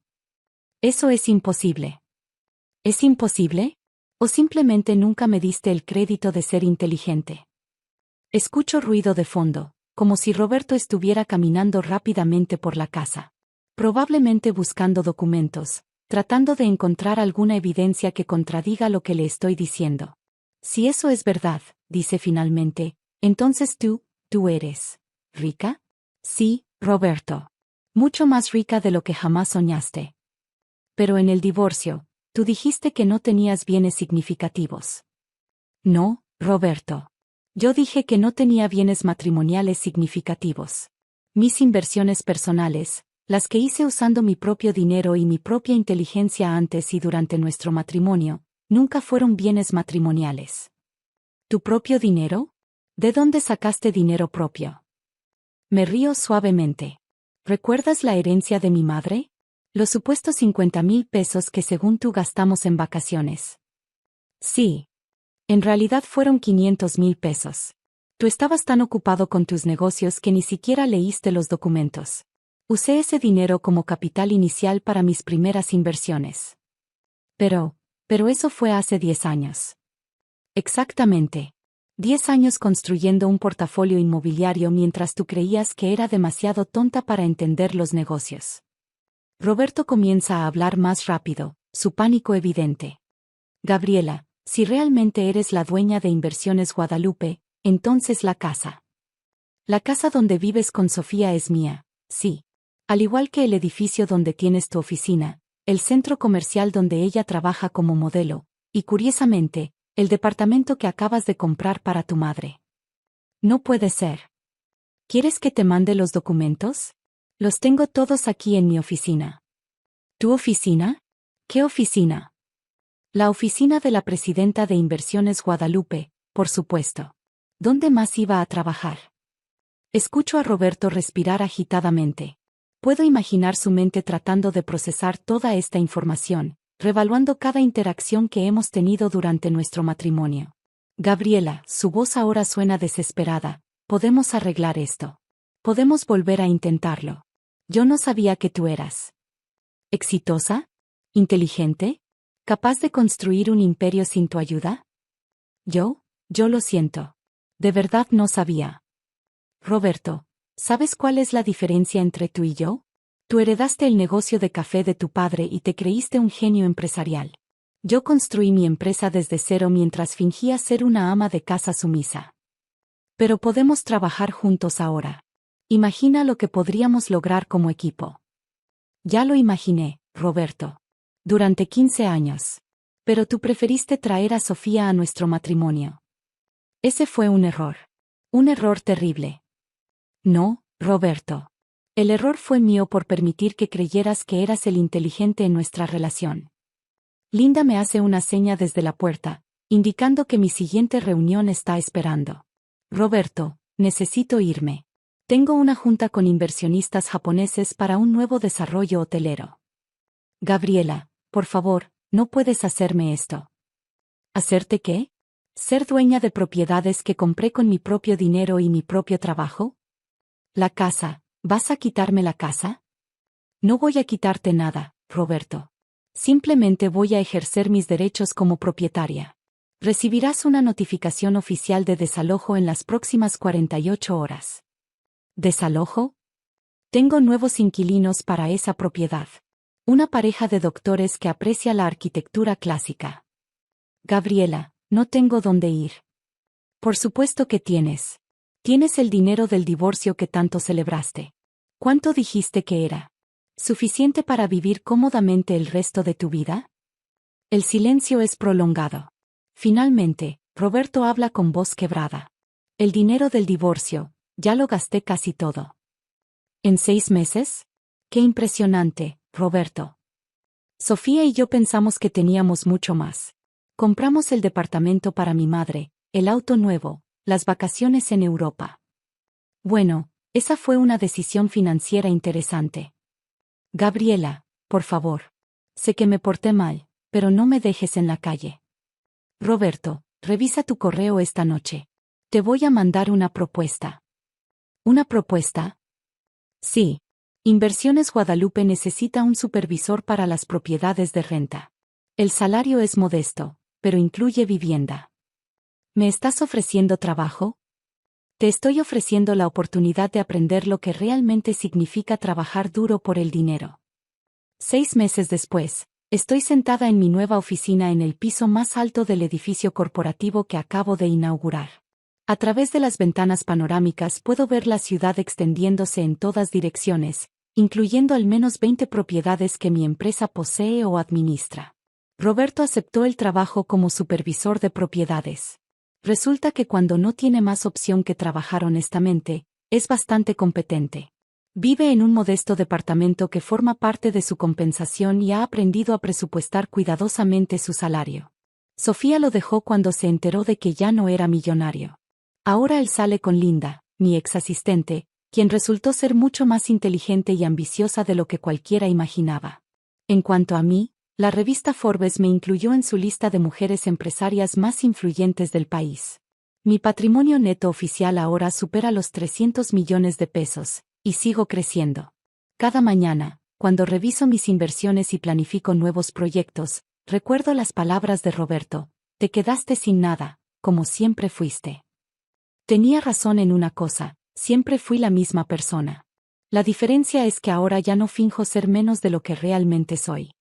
Eso es imposible. ¿Es imposible? ¿O simplemente nunca me diste el crédito de ser inteligente? Escucho ruido de fondo, como si Roberto estuviera caminando rápidamente por la casa. Probablemente buscando documentos, tratando de encontrar alguna evidencia que contradiga lo que le estoy diciendo. Si eso es verdad, dice finalmente, entonces tú eres ¿rica? Sí, Roberto. Mucho más rica de lo que jamás soñaste. Pero en el divorcio, tú dijiste que no tenías bienes significativos. No, Roberto. Yo dije que no tenía bienes matrimoniales significativos. Mis inversiones personales, las que hice usando mi propio dinero y mi propia inteligencia antes y durante nuestro matrimonio, nunca fueron bienes matrimoniales. ¿Tu propio dinero? ¿De dónde sacaste dinero propio? Me río suavemente. ¿Recuerdas la herencia de mi madre? Los supuestos 50,000 pesos que según tú gastamos en vacaciones. Sí. En realidad fueron 500,000 pesos. Tú estabas tan ocupado con tus negocios que ni siquiera leíste los documentos. Usé ese dinero como capital inicial para mis primeras inversiones. Pero eso fue hace 10 años. Exactamente. 10 años construyendo un portafolio inmobiliario mientras tú creías que era demasiado tonta para entender los negocios. Roberto comienza a hablar más rápido, su pánico evidente. Gabriela, si realmente eres la dueña de Inversiones Guadalupe, entonces la casa. La casa donde vives con Sofía es mía, sí. Al igual que el edificio donde tienes tu oficina, el centro comercial donde ella trabaja como modelo, y curiosamente, el departamento que acabas de comprar para tu madre. No puede ser. ¿Quieres que te mande los documentos? Los tengo todos aquí en mi oficina. ¿Tu oficina? ¿Qué oficina? La oficina de la presidenta de Inversiones Guadalupe, por supuesto. ¿Dónde más iba a trabajar? Escucho a Roberto respirar agitadamente. Puedo imaginar su mente tratando de procesar toda esta información, revaluando cada interacción que hemos tenido durante nuestro matrimonio. Gabriela, su voz ahora suena desesperada. Podemos arreglar esto. Podemos volver a intentarlo. Yo no sabía que tú eras exitosa, inteligente, capaz de construir un imperio sin tu ayuda. Yo lo siento. De verdad no sabía. Roberto, ¿sabes cuál es la diferencia entre tú y yo? Tú heredaste el negocio de café de tu padre y te creíste un genio empresarial. Yo construí mi empresa desde cero mientras fingía ser una ama de casa sumisa. Pero podemos trabajar juntos ahora. Imagina lo que podríamos lograr como equipo. Ya lo imaginé, Roberto. Durante 15 años. Pero tú preferiste traer a Sofía a nuestro matrimonio. Ese fue un error. Un error terrible. No, Roberto. El error fue mío por permitir que creyeras que eras el inteligente en nuestra relación. Linda me hace una seña desde la puerta, indicando que mi siguiente reunión está esperando. Roberto, necesito irme. Tengo una junta con inversionistas japoneses para un nuevo desarrollo hotelero. Gabriela, por favor, no puedes hacerme esto. ¿Hacerte qué? ¿Ser dueña de propiedades que compré con mi propio dinero y mi propio trabajo? La casa, ¿vas a quitarme la casa? No voy a quitarte nada, Roberto. Simplemente voy a ejercer mis derechos como propietaria. Recibirás una notificación oficial de desalojo en las próximas 48 horas. ¿Desalojo? Tengo nuevos inquilinos para esa propiedad. Una pareja de doctores que aprecia la arquitectura clásica. Gabriela, no tengo dónde ir. Por supuesto que tienes. Tienes el dinero del divorcio que tanto celebraste. ¿Cuánto dijiste que era? ¿Suficiente para vivir cómodamente el resto de tu vida? El silencio es prolongado. Finalmente, Roberto habla con voz quebrada. El dinero del divorcio, ya lo gasté casi todo. ¿En 6 meses? ¡Qué impresionante, Roberto! Sofía y yo pensamos que teníamos mucho más. Compramos el departamento para mi madre, el auto nuevo, las vacaciones en Europa. Bueno, esa fue una decisión financiera interesante. Gabriela, por favor. Sé que me porté mal, pero no me dejes en la calle. Roberto, revisa tu correo esta noche. Te voy a mandar una propuesta. ¿Una propuesta? Sí. Inversiones Guadalupe necesita un supervisor para las propiedades de renta. El salario es modesto, pero incluye vivienda. ¿Me estás ofreciendo trabajo? Te estoy ofreciendo la oportunidad de aprender lo que realmente significa trabajar duro por el dinero. 6 meses después, estoy sentada en mi nueva oficina en el piso más alto del edificio corporativo que acabo de inaugurar. A través de las ventanas panorámicas puedo ver la ciudad extendiéndose en todas direcciones, incluyendo al menos 20 propiedades que mi empresa posee o administra. Roberto aceptó el trabajo como supervisor de propiedades. Resulta que cuando no tiene más opción que trabajar honestamente, es bastante competente. Vive en un modesto departamento que forma parte de su compensación y ha aprendido a presupuestar cuidadosamente su salario. Sofía lo dejó cuando se enteró de que ya no era millonario. Ahora él sale con Linda, mi ex asistente, quien resultó ser mucho más inteligente y ambiciosa de lo que cualquiera imaginaba. En cuanto a mí, la revista Forbes me incluyó en su lista de mujeres empresarias más influyentes del país. Mi patrimonio neto oficial ahora supera los 300 millones de pesos, y sigo creciendo. Cada mañana, cuando reviso mis inversiones y planifico nuevos proyectos, recuerdo las palabras de Roberto: te quedaste sin nada, como siempre fuiste. Tenía razón en una cosa, siempre fui la misma persona. La diferencia es que ahora ya no finjo ser menos de lo que realmente soy.